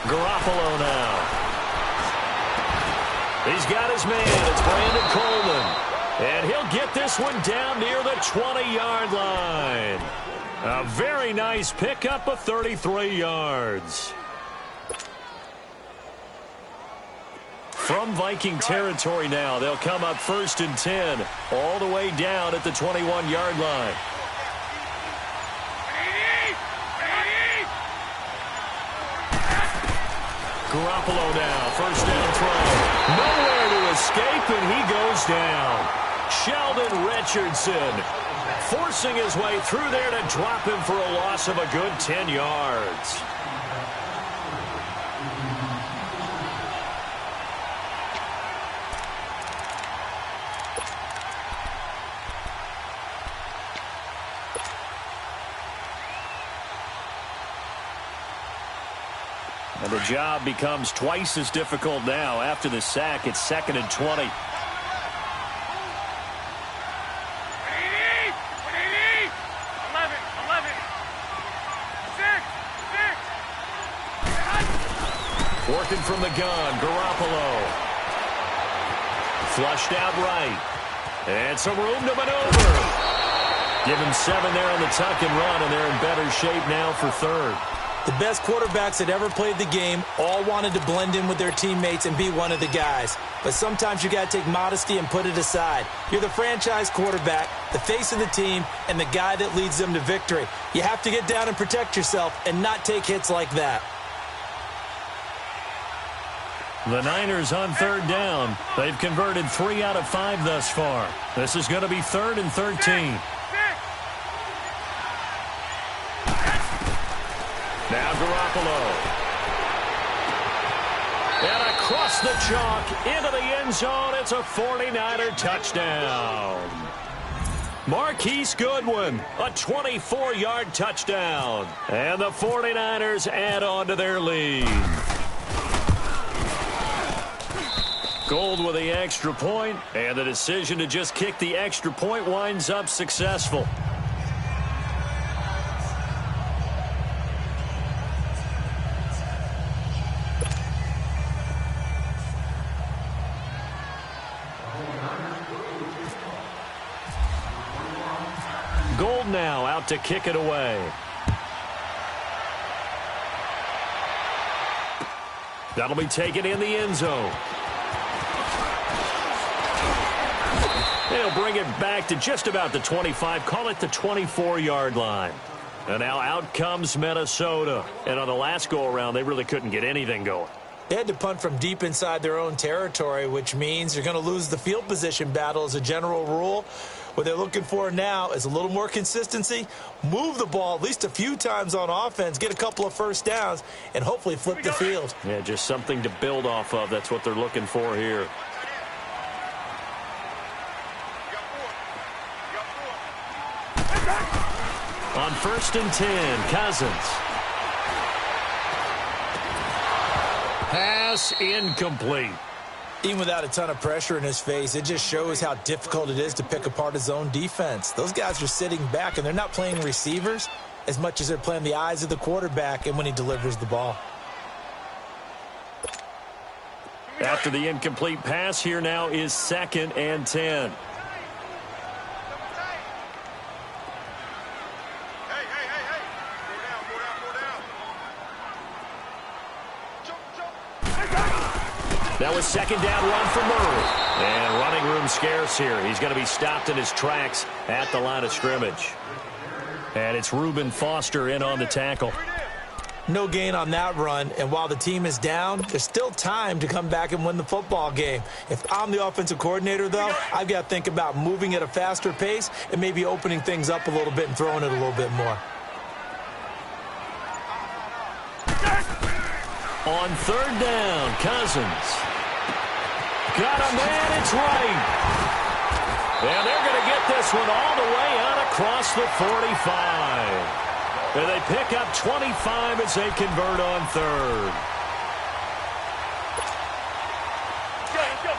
[SPEAKER 1] Garoppolo now. He's got his man. It's Brandon Coleman. And he'll get this one down near the 20-yard line. A very nice pickup of 33 yards. From Viking territory now, they'll come up 1st and 10, all the way down at the 21-yard line. Garoppolo now, 1st down throw. Nowhere to escape, and he goes down. Sheldon Richardson forcing his way through there to drop him for a loss of a good 10 yards. And the job becomes twice as difficult now after the sack. It's 2nd and 20. Working from the gun, Garoppolo. Flushed out right. And some room to maneuver. Give him 7 there on the tuck and run, and they're in better shape now for 3rd.
[SPEAKER 2] The best quarterbacks that ever played the game all wanted to blend in with their teammates and be one of the guys. But sometimes you got to take modesty and put it aside. You're the franchise quarterback, the face of the team, and the guy that leads them to victory. You have to get down and protect yourself and not take hits like that.
[SPEAKER 1] The Niners on 3rd down. They've converted 3 out of 5 thus far. This is going to be 3rd and 13. Now Garoppolo. And across the chalk into the end zone. It's a 49er touchdown. Marquise Goodwin, a 24-yard touchdown. And the 49ers add on to their lead. Gold with the extra point, and the decision to just kick the extra point winds up successful. Gold now out to kick it away. That'll be taken in the end zone. They'll bring it back to just about the 25, call it the 24-yard line. And now out comes Minnesota. And on the last go-around, they really couldn't get anything going.
[SPEAKER 2] They had to punt from deep inside their own territory, which means you're going to lose the field position battle as a general rule. What they're looking for now is a little more consistency, move the ball at least a few times on offense, get a couple of first downs, and hopefully flip the field.
[SPEAKER 1] Yeah, just something to build off of. That's what they're looking for here. On 1st and 10, Cousins. Pass incomplete.
[SPEAKER 2] Even without a ton of pressure in his face, it just shows how difficult it is to pick apart his own defense. Those guys are sitting back, and they're not playing receivers as much as they're playing the eyes of the quarterback and when he delivers the ball.
[SPEAKER 1] After the incomplete pass, here now is 2nd and 10. That was 2nd down run for Murray. And running room scarce here. He's going to be stopped in his tracks at the line of scrimmage. And it's Reuben Foster in on the tackle.
[SPEAKER 2] No gain on that run, and while the team is down, there's still time to come back and win the football game. If I'm the offensive coordinator, though, I've got to think about moving at a faster pace and maybe opening things up a little bit and throwing it a little bit more.
[SPEAKER 1] On 3rd down, Cousins. Got a man, it's right. And they're going to get this one all the way out across the 45. And they pick up 25 as they convert on third.
[SPEAKER 4] Let's go.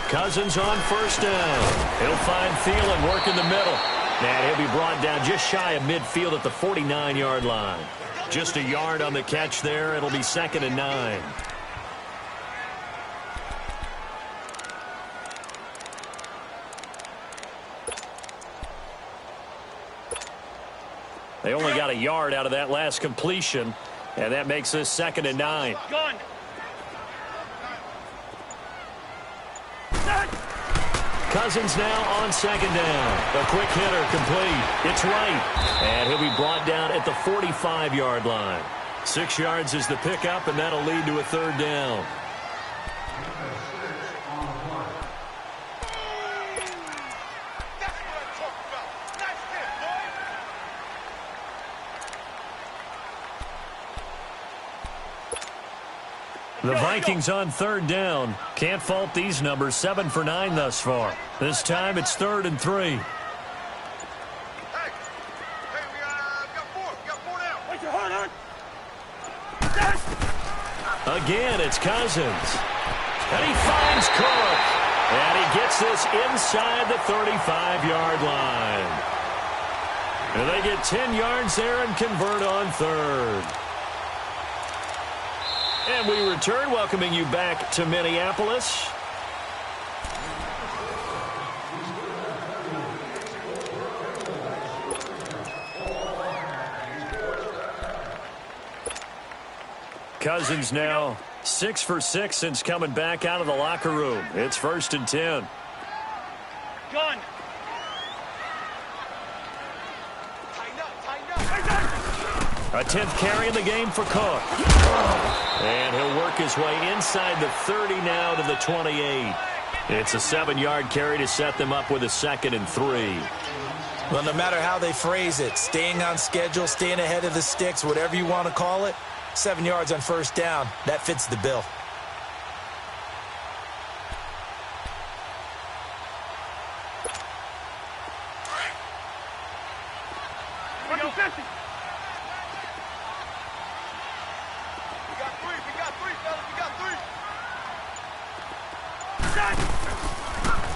[SPEAKER 1] Cousins on first down. He'll find Thielen work in the middle. And he'll be brought down just shy of midfield at the 49-yard line. Just a yard on the catch there. It'll be 2nd and 9. They only got a yard out of that last completion, and that makes this 2nd and 9.
[SPEAKER 4] Gun.
[SPEAKER 1] Cousins now on 2nd down. A quick hitter complete. It's right. And he'll be brought down at the 45-yard line. 6 yards is the pickup, and that'll lead to a 3rd down.
[SPEAKER 4] That's what I'm talking about. Nice hit, boy.
[SPEAKER 1] The Vikings on 3rd down. Can't fault these numbers. 7 for 9 thus far. This time it's 3rd and 3.
[SPEAKER 4] Hey, we got 4. We got 4 now. Wait your heart, huh?
[SPEAKER 1] Again, it's Cousins. And he finds Cook. And he gets this inside the 35-yard line. And they get 10 yards there and convert on 3rd. And we return, welcoming you back to Minneapolis. Cousins now 6 for 6 since coming back out of the locker room. It's 1st and 10.
[SPEAKER 4] Gun. Tighten up.
[SPEAKER 1] A 10th carry in the game for Cook. And he'll work his way inside the 30 now to the 28. It's a 7-yard carry to set them up with a 2nd and 3.
[SPEAKER 2] Well, no matter how they phrase it, staying on schedule, staying ahead of the sticks, whatever you want to call it, 7 yards on 1st down, that fits the bill.
[SPEAKER 4] We got 50. We got 3, fellas. We got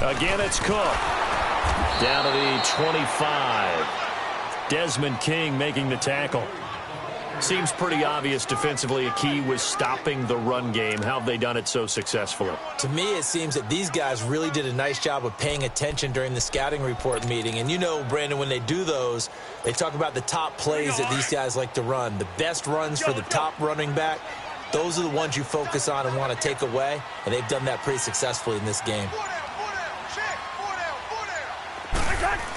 [SPEAKER 4] 3.
[SPEAKER 1] Again, it's Cook. Down to the 25. Desmond King making the tackle. Seems pretty obvious defensively a key was stopping the run game. How have they done it so successfully?
[SPEAKER 2] To me, it seems that these guys really did a nice job of paying attention during the scouting report meeting. And you know, Brandon, when they do those, they talk about the top plays that these guys like to run. The best runs for the top running back, those are the ones you focus on and want to take away. And they've done that pretty successfully in this game.
[SPEAKER 4] 4 down. Check. 4 down.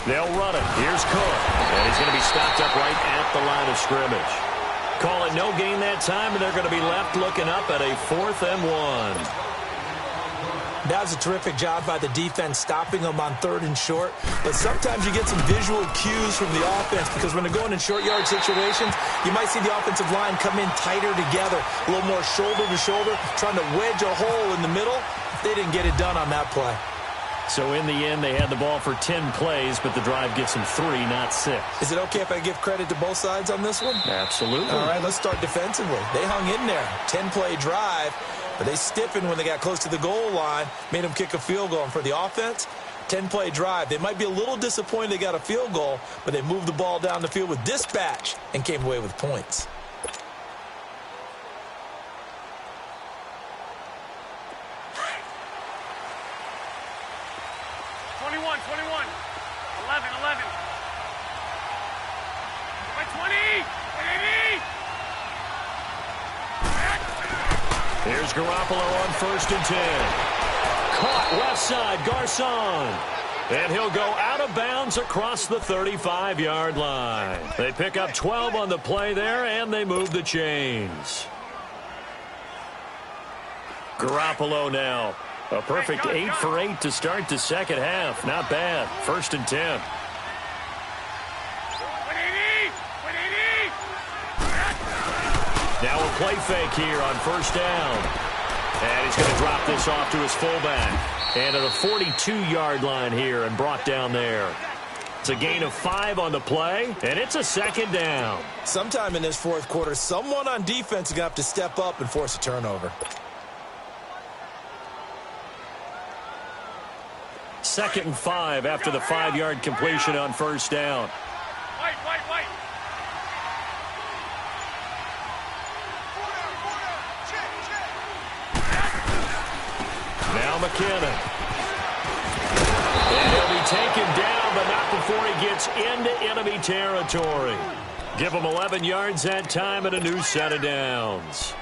[SPEAKER 1] They'll run it. Here's Cook. And he's going to be stopped up right at the line of scrimmage. Call it no gain that time, and they're going to be left looking up at a 4th and 1.
[SPEAKER 2] That was a terrific job by the defense stopping them on 3rd and short. But sometimes you get some visual cues from the offense because when they're going in short yard situations, you might see the offensive line come in tighter together, a little more shoulder to shoulder, trying to wedge a hole in the middle. They didn't get it done on that play.
[SPEAKER 1] So in the end, they had the ball for 10 plays, but the drive gets them 3, not 6.
[SPEAKER 2] Is it okay if I give credit to both sides on this one?
[SPEAKER 1] Absolutely.
[SPEAKER 2] All right, let's start defensively. They hung in there. 10-play drive, but they stiffened when they got close to the goal line, made them kick a field goal. And for the offense, 10-play drive. They might be a little disappointed they got a field goal, but they moved the ball down the field with dispatch and came away with points.
[SPEAKER 1] Here's Garoppolo on 1st and 10. Caught left side, Garcon. And he'll go out of bounds across the 35-yard line. They pick up 12 on the play there, and they move the chains. Garoppolo now. A perfect 8 for 8 to start the second half. Not bad. 1st and 10. Now a play fake here on first down. And he's going to drop this off to his fullback. And to the 42-yard line here and brought down there. It's a gain of 5 on the play, and it's a second down.
[SPEAKER 2] Sometime in this fourth quarter, someone on defense is going to have to step up and force a turnover.
[SPEAKER 1] Second and 5 after the 5-yard completion on first down.
[SPEAKER 4] Wait.
[SPEAKER 1] Now McKinnon. And he'll be taken down, but not before he gets into enemy territory. Give him 11 yards that time and a new set of downs.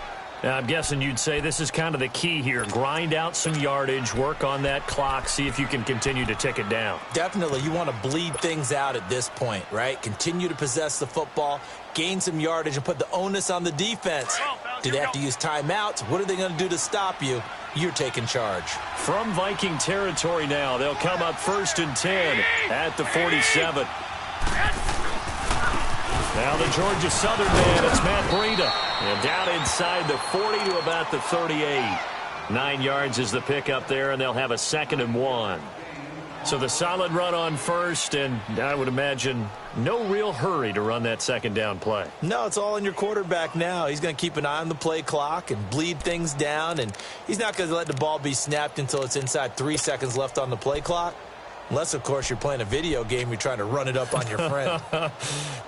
[SPEAKER 1] Now, I'm guessing you'd say this is kind of the key here. Grind out some yardage, work on that clock, see if you can continue to tick it down.
[SPEAKER 2] Definitely, you want to bleed things out at this point, right? Continue to possess the football, gain some yardage, and put the onus on the defense. Do they have to use timeouts? What are they going to do to stop you? You're taking charge.
[SPEAKER 1] From Viking territory now, they'll come up 1st and 10 at the 47. Now the Georgia Southern man, it's Matt Breida. And down inside the 40 to about the 38. 9 yards is the pickup there, and they'll have a 2nd and 1. So the solid run on first, and I would imagine no real hurry to run that second down play.
[SPEAKER 2] No, it's all in your quarterback now. He's going to keep an eye on the play clock and bleed things down, and he's not going to let the ball be snapped until it's inside 3 seconds left on the play clock. Unless, of course, you're playing a video game, you're trying to run it up on your friend.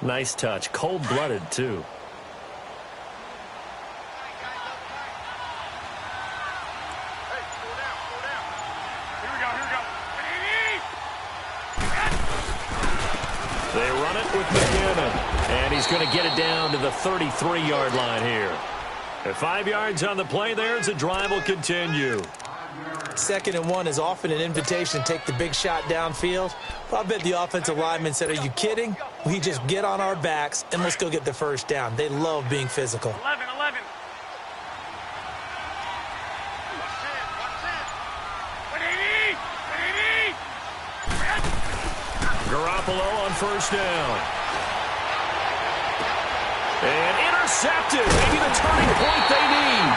[SPEAKER 1] Nice touch. Cold-blooded, too. They run it with McKinnon. And he's going to get it down to the 33-yard line here. At 5 yards on the play there, as the drive will continue.
[SPEAKER 2] 2nd and 1 is often an invitation to take the big shot downfield. Well, I bet the offensive lineman said, are you kidding? We just get on our backs and let's go get the first down. They love being physical.
[SPEAKER 4] 11.
[SPEAKER 1] Garoppolo on first down. And intercepted. Maybe the turning point they need.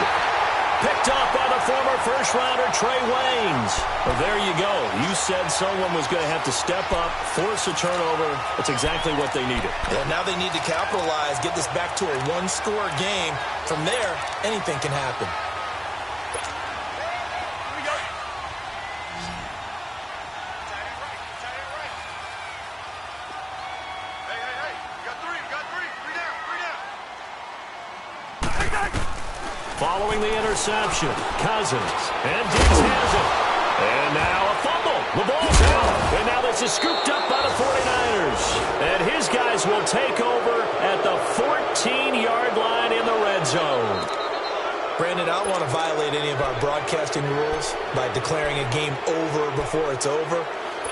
[SPEAKER 1] Picked off by the former first-rounder Trey Waynes. Well, there you go. You said someone was going to have to step up, force a turnover. That's exactly what they needed.
[SPEAKER 2] Yeah, now they need to capitalize, get this back to a one-score game. From there, anything can happen.
[SPEAKER 1] Following the interception, Cousins, and Diggs has it. And now a fumble. The ball's out. And now this is scooped up by the 49ers. And his guys will take over at the 14-yard line in the red zone.
[SPEAKER 2] Brandon, I don't want to violate any of our broadcasting rules by declaring a game over before it's over.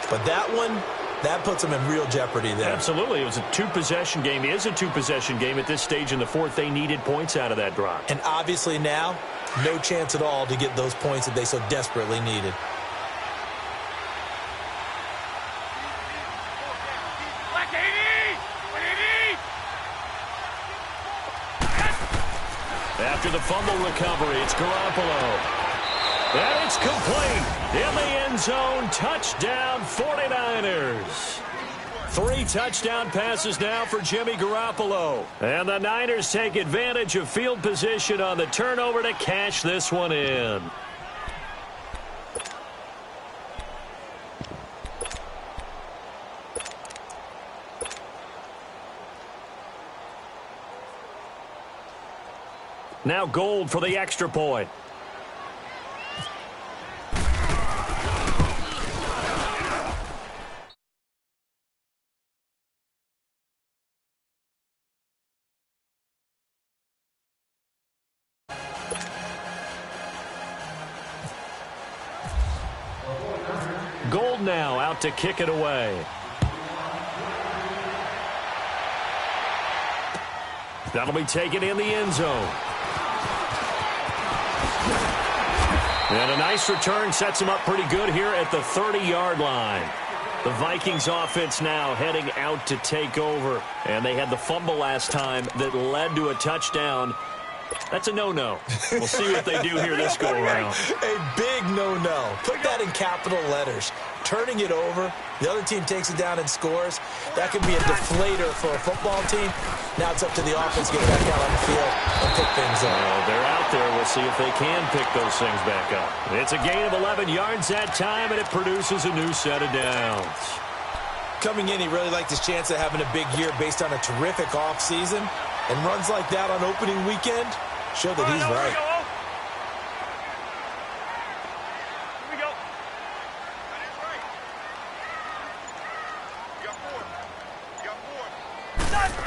[SPEAKER 2] But that one, that puts them in real jeopardy there.
[SPEAKER 1] Absolutely. It was a two-possession game. It is a two-possession game at this stage in the fourth. They needed points out of that drive.
[SPEAKER 2] And obviously now, no chance at all to get those points that they so desperately needed.
[SPEAKER 1] After the fumble recovery, it's Garoppolo. And it's complete. In the end zone, touchdown 49ers. 3 touchdown passes now for Jimmy Garoppolo. And the Niners take advantage of field position on the turnover to cash this one in. Now Gold for the extra point. Gold now out to kick it away. That'll be taken in the end zone. And a nice return sets him up pretty good here at the 30-yard line. The Vikings offense now heading out to take over. And they had the fumble last time that led to a touchdown. That's a no-no. We'll see what they do here this go-around.
[SPEAKER 2] A big no-no. Put that in capital letters. Turning it over, the other team takes it down and scores. That could be a deflator for a football team. Now it's up to the offense to get back out on the field and pick things up.
[SPEAKER 1] They're out there. We'll see if they can pick those things back up. It's a gain of 11 yards that time, and it produces a new set of downs.
[SPEAKER 2] Coming in, he really liked his chance of having a big year based on a terrific offseason. And runs like that on opening weekend show that he's right.
[SPEAKER 4] Here we go. That is right. You got four. You got four.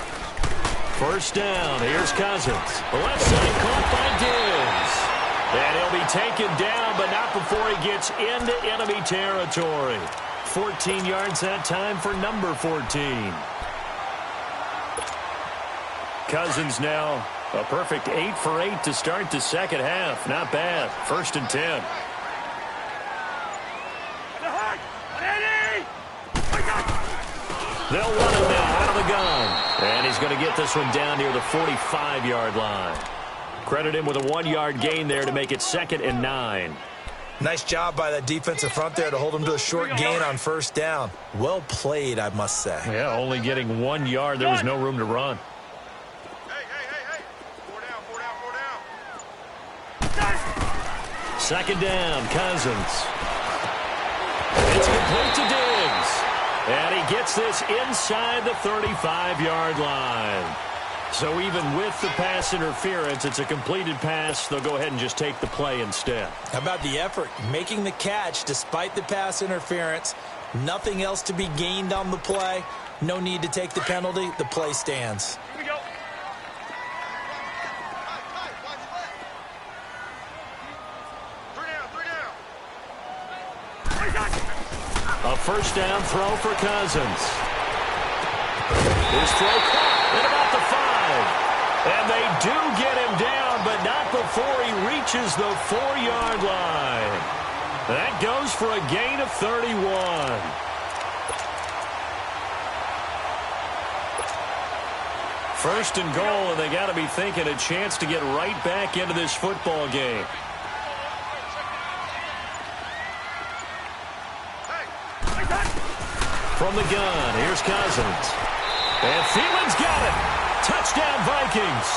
[SPEAKER 1] First down. Here's Cousins. The left side caught by Diggs. And he'll be taken down, but not before he gets into enemy territory. 14 yards that time for number 14. Cousins now a perfect 8 for 8 to start the second half. Not bad. 1st and 10. They'll run him now out of the gun. And he's going to get this one down near the 45-yard line. Credit him with a 1-yard gain there to make it 2nd and 9.
[SPEAKER 2] Nice job by that defensive front there to hold him to a short gain on first down. Well played, I must say.
[SPEAKER 1] Yeah, only getting 1 yard. There was no room to run.
[SPEAKER 4] Hey. 4 down, 4 down, 4 down.
[SPEAKER 1] Second down, Cousins. It's complete to Diggs. And he gets this inside the 35-yard line. So even with the pass interference, it's a completed pass. They'll go ahead and just take the play instead.
[SPEAKER 2] How about the effort? Making the catch despite the pass interference. Nothing else to be gained on the play. No need to take the penalty. The play stands.
[SPEAKER 4] Here we go. 3 down.
[SPEAKER 1] A first down throw for Cousins. His throw caught at about the 5. And they do get him down, but not before he reaches the 4-yard line. That goes for a gain of 31. First and goal, and they got to be thinking a chance to get right back into this football game. From the gun, here's Cousins. And Thielen's got it. Touchdown, Vikings.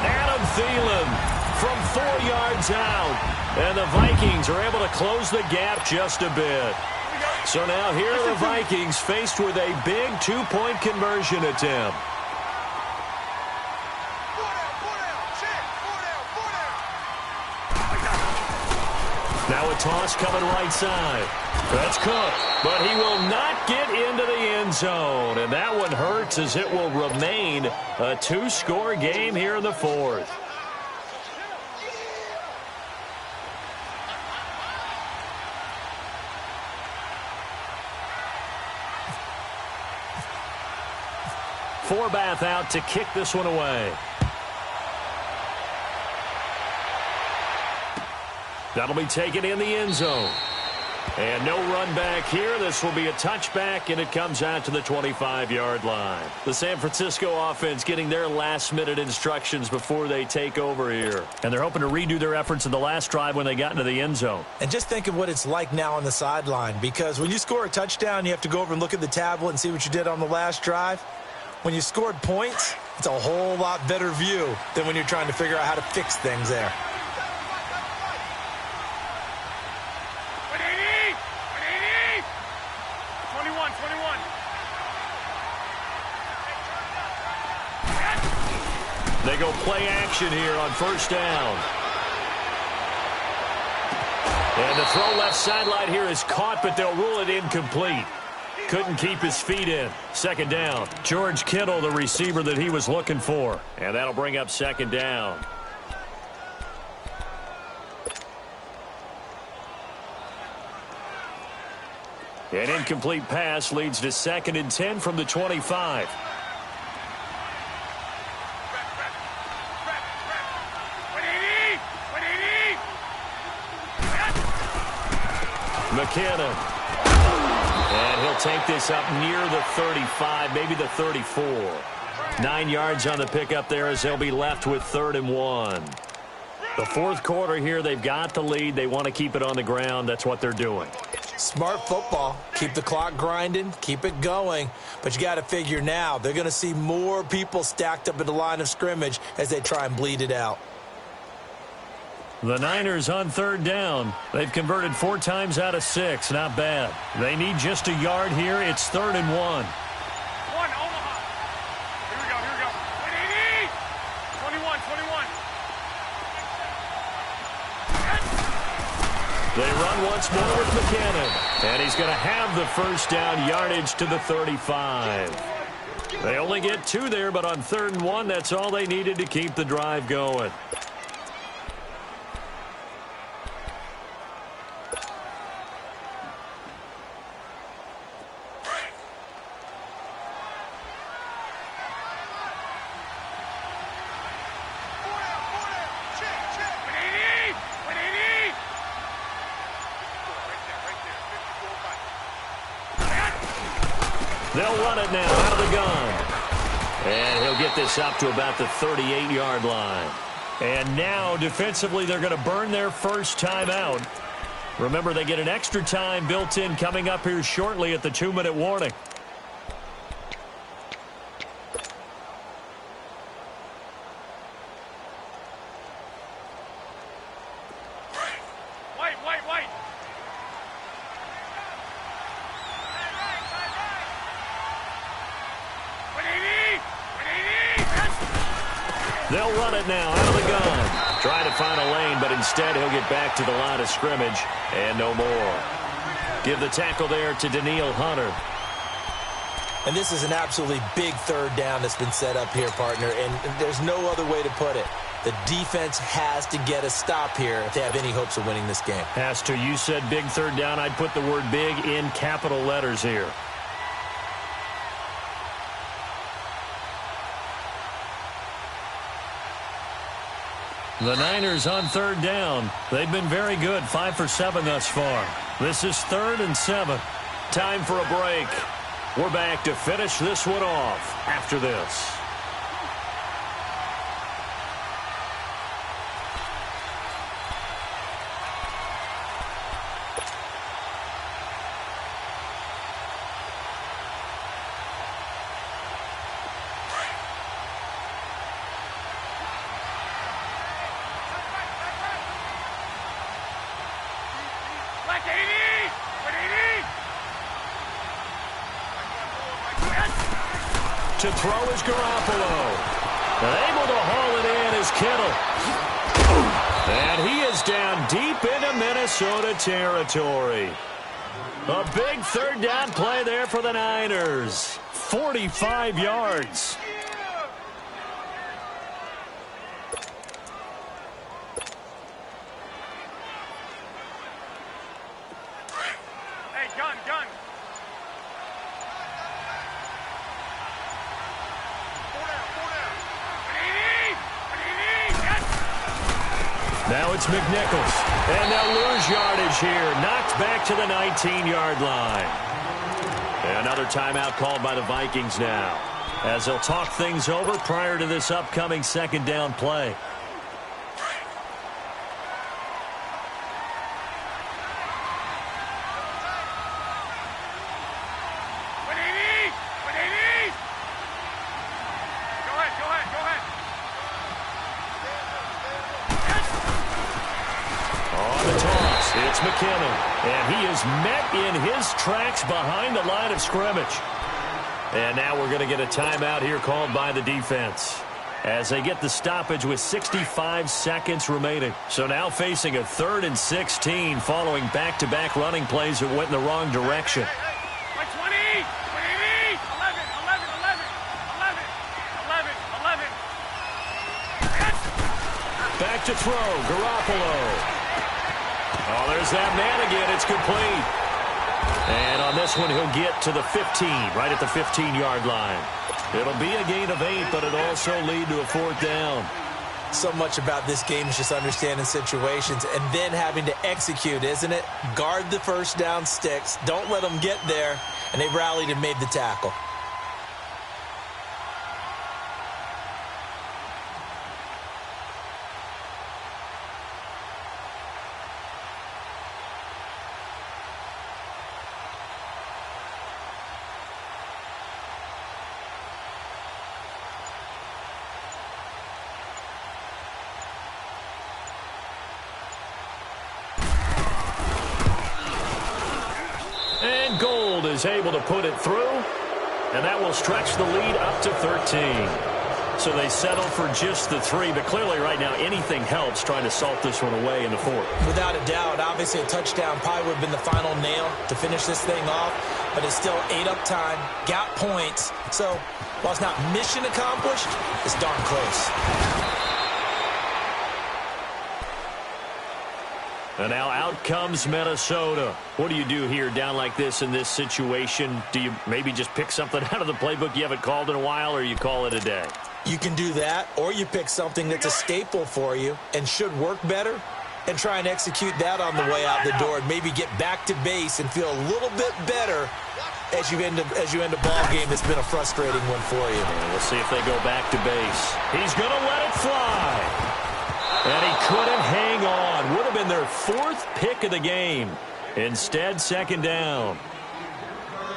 [SPEAKER 1] Adam Thielen from 4 yards out. And the Vikings are able to close the gap just a bit. So now here are the Vikings faced with a big 2-point conversion attempt.
[SPEAKER 4] 4 down. Check. 4 down.
[SPEAKER 1] Now a toss coming right side. That's Cook, but he will not get into the end zone. And that one hurts as it will remain a 2-score game here in the 4th. Forbath out to kick this one away. That'll be taken in the end zone. And no run back here. This will be a touchback, and it comes out to the 25-yard line. The San Francisco offense getting their last-minute instructions before they take over here. And they're hoping to redo their efforts in the last drive when they got into the end zone.
[SPEAKER 2] And just think of what it's like now on the sideline, because when you score a touchdown, you have to go over and look at the tablet and see what you did on the last drive. When you scored points, it's a whole lot better view than when you're trying to figure out how to fix things there.
[SPEAKER 1] They go play action here on first down. And the throw left sideline here is caught, but they'll rule it incomplete. Couldn't keep his feet in. Second down. George Kittle, the receiver that he was looking for. And that'll bring up second down. An incomplete pass leads to 2nd and 10 from the 25. McKinnon. And he'll take this up near the 35, maybe the 34. 9 yards on the pickup there as they'll be left with 3rd and 1. The fourth quarter here, they've got the lead. They want to keep it on the ground. That's what they're doing.
[SPEAKER 2] Smart football. Keep the clock grinding. Keep it going. But you got to figure now, they're going to see more people stacked up at the line of scrimmage as they try and bleed it out.
[SPEAKER 1] The Niners on 3rd down. They've converted 4 times out of 6. Not bad. They need just a yard here. It's 3rd and 1. They run once more with McKinnon. And he's going to have the first down yardage to the 35. They only get 2 there, but on 3rd and 1, that's all they needed to keep the drive going. They'll run it now out of the gun. And he'll get this up to about the 38-yard line. And now, defensively, they're going to burn their first time out. Remember, they get an extra time built in coming up here shortly at the 2-minute warning. They'll run it now out of the gun. Trying to find a lane, but instead he'll get back to the line of scrimmage and no more. Give the tackle there to Daniil Hunter.
[SPEAKER 2] And this is an absolutely big 3rd down that's been set up here, partner, and there's no other way to put it. The defense has to get a stop here if they have any hopes of winning this game.
[SPEAKER 1] Has to. You said big 3rd down. I'd put the word big in capital letters here. The Niners on 3rd down. They've been very good, 5 for 7 thus far. This is 3rd and 7. Time for a break. We're back to finish this one off after this. To throw is Garoppolo. Able to haul it in is Kittle. And he is down deep into Minnesota territory. A big 3rd down play there for the Niners. 45 yards.
[SPEAKER 4] Gun.
[SPEAKER 1] Now it's McNichols. And they'll lose yardage here. Knocked back to the 19-yard line. And another timeout called by the Vikings now, as they'll talk things over prior to this upcoming 2nd down play. It's McKinnon, and he is met in his tracks behind the line of scrimmage. And now we're going to get a timeout here called by the defense as they get the stoppage with 65 seconds remaining. So now facing a 3rd and 16 following back-to-back running plays that went in the wrong direction. Back to throw, Garoppolo. Oh, there's that man again. It's complete. And on this one, he'll get to the 15, right at the 15-yard line. It'll be a gain of 8, but it'll also lead to a 4th down.
[SPEAKER 2] So much about this game is just understanding situations and then having to execute, isn't it? Guard the first down sticks. Don't let them get there. And they rallied and made the tackle.
[SPEAKER 1] And Gold is able to put it through, and that will stretch the lead up to 13. So they settle for just the 3, but clearly right now anything helps trying to salt this one away in the 4th.
[SPEAKER 2] Without a doubt, obviously a touchdown probably would have been the final nail to finish this thing off, but it's still 8 up time, got points. So while it's not mission accomplished, it's darn close.
[SPEAKER 1] And now out comes Minnesota. What do you do here down like this in this situation? Do you maybe just pick something out of the playbook you haven't called in a while, or you call it a day?
[SPEAKER 2] You can do that, or you pick something that's a staple for you and should work better and try and execute that on the way out the door and maybe get back to base and feel a little bit better as you end a ball game that's been a frustrating one for you.
[SPEAKER 1] And we'll see if they go back to base. He's going to let it fly. And he couldn't hang on. Would have been their 4th pick of the game. Instead, 2nd down.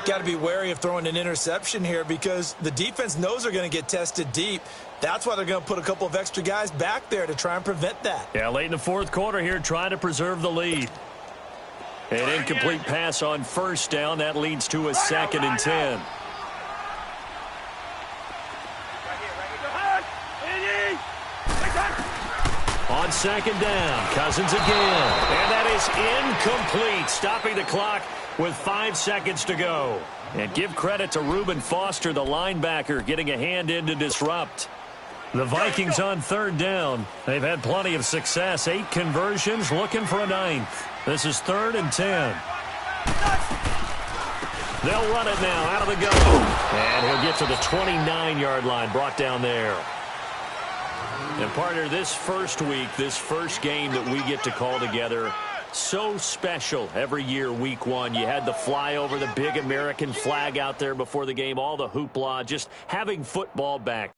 [SPEAKER 2] Got to be wary of throwing an interception here because the defense knows they're going to get tested deep. That's why they're going to put a couple of extra guys back there to try and prevent that.
[SPEAKER 1] Yeah, late in the 4th quarter here, trying to preserve the lead. An incomplete pass on 1st down. That leads to a 2nd and 10. On 2nd down, Cousins again. And that is incomplete, stopping the clock with 5 seconds to go. And give credit to Reuben Foster, the linebacker, getting a hand in to disrupt. The Vikings on 3rd down. They've had plenty of success. 8 conversions, looking for a 9th. This is 3rd and 10. They'll run it now out of the gun. And he'll get to the 29-yard line, brought down there. And partner, this first week, this first game that we get to call together, so special every year, week 1. You had the flyover, the big American flag out there before the game, all the hoopla, just having football back.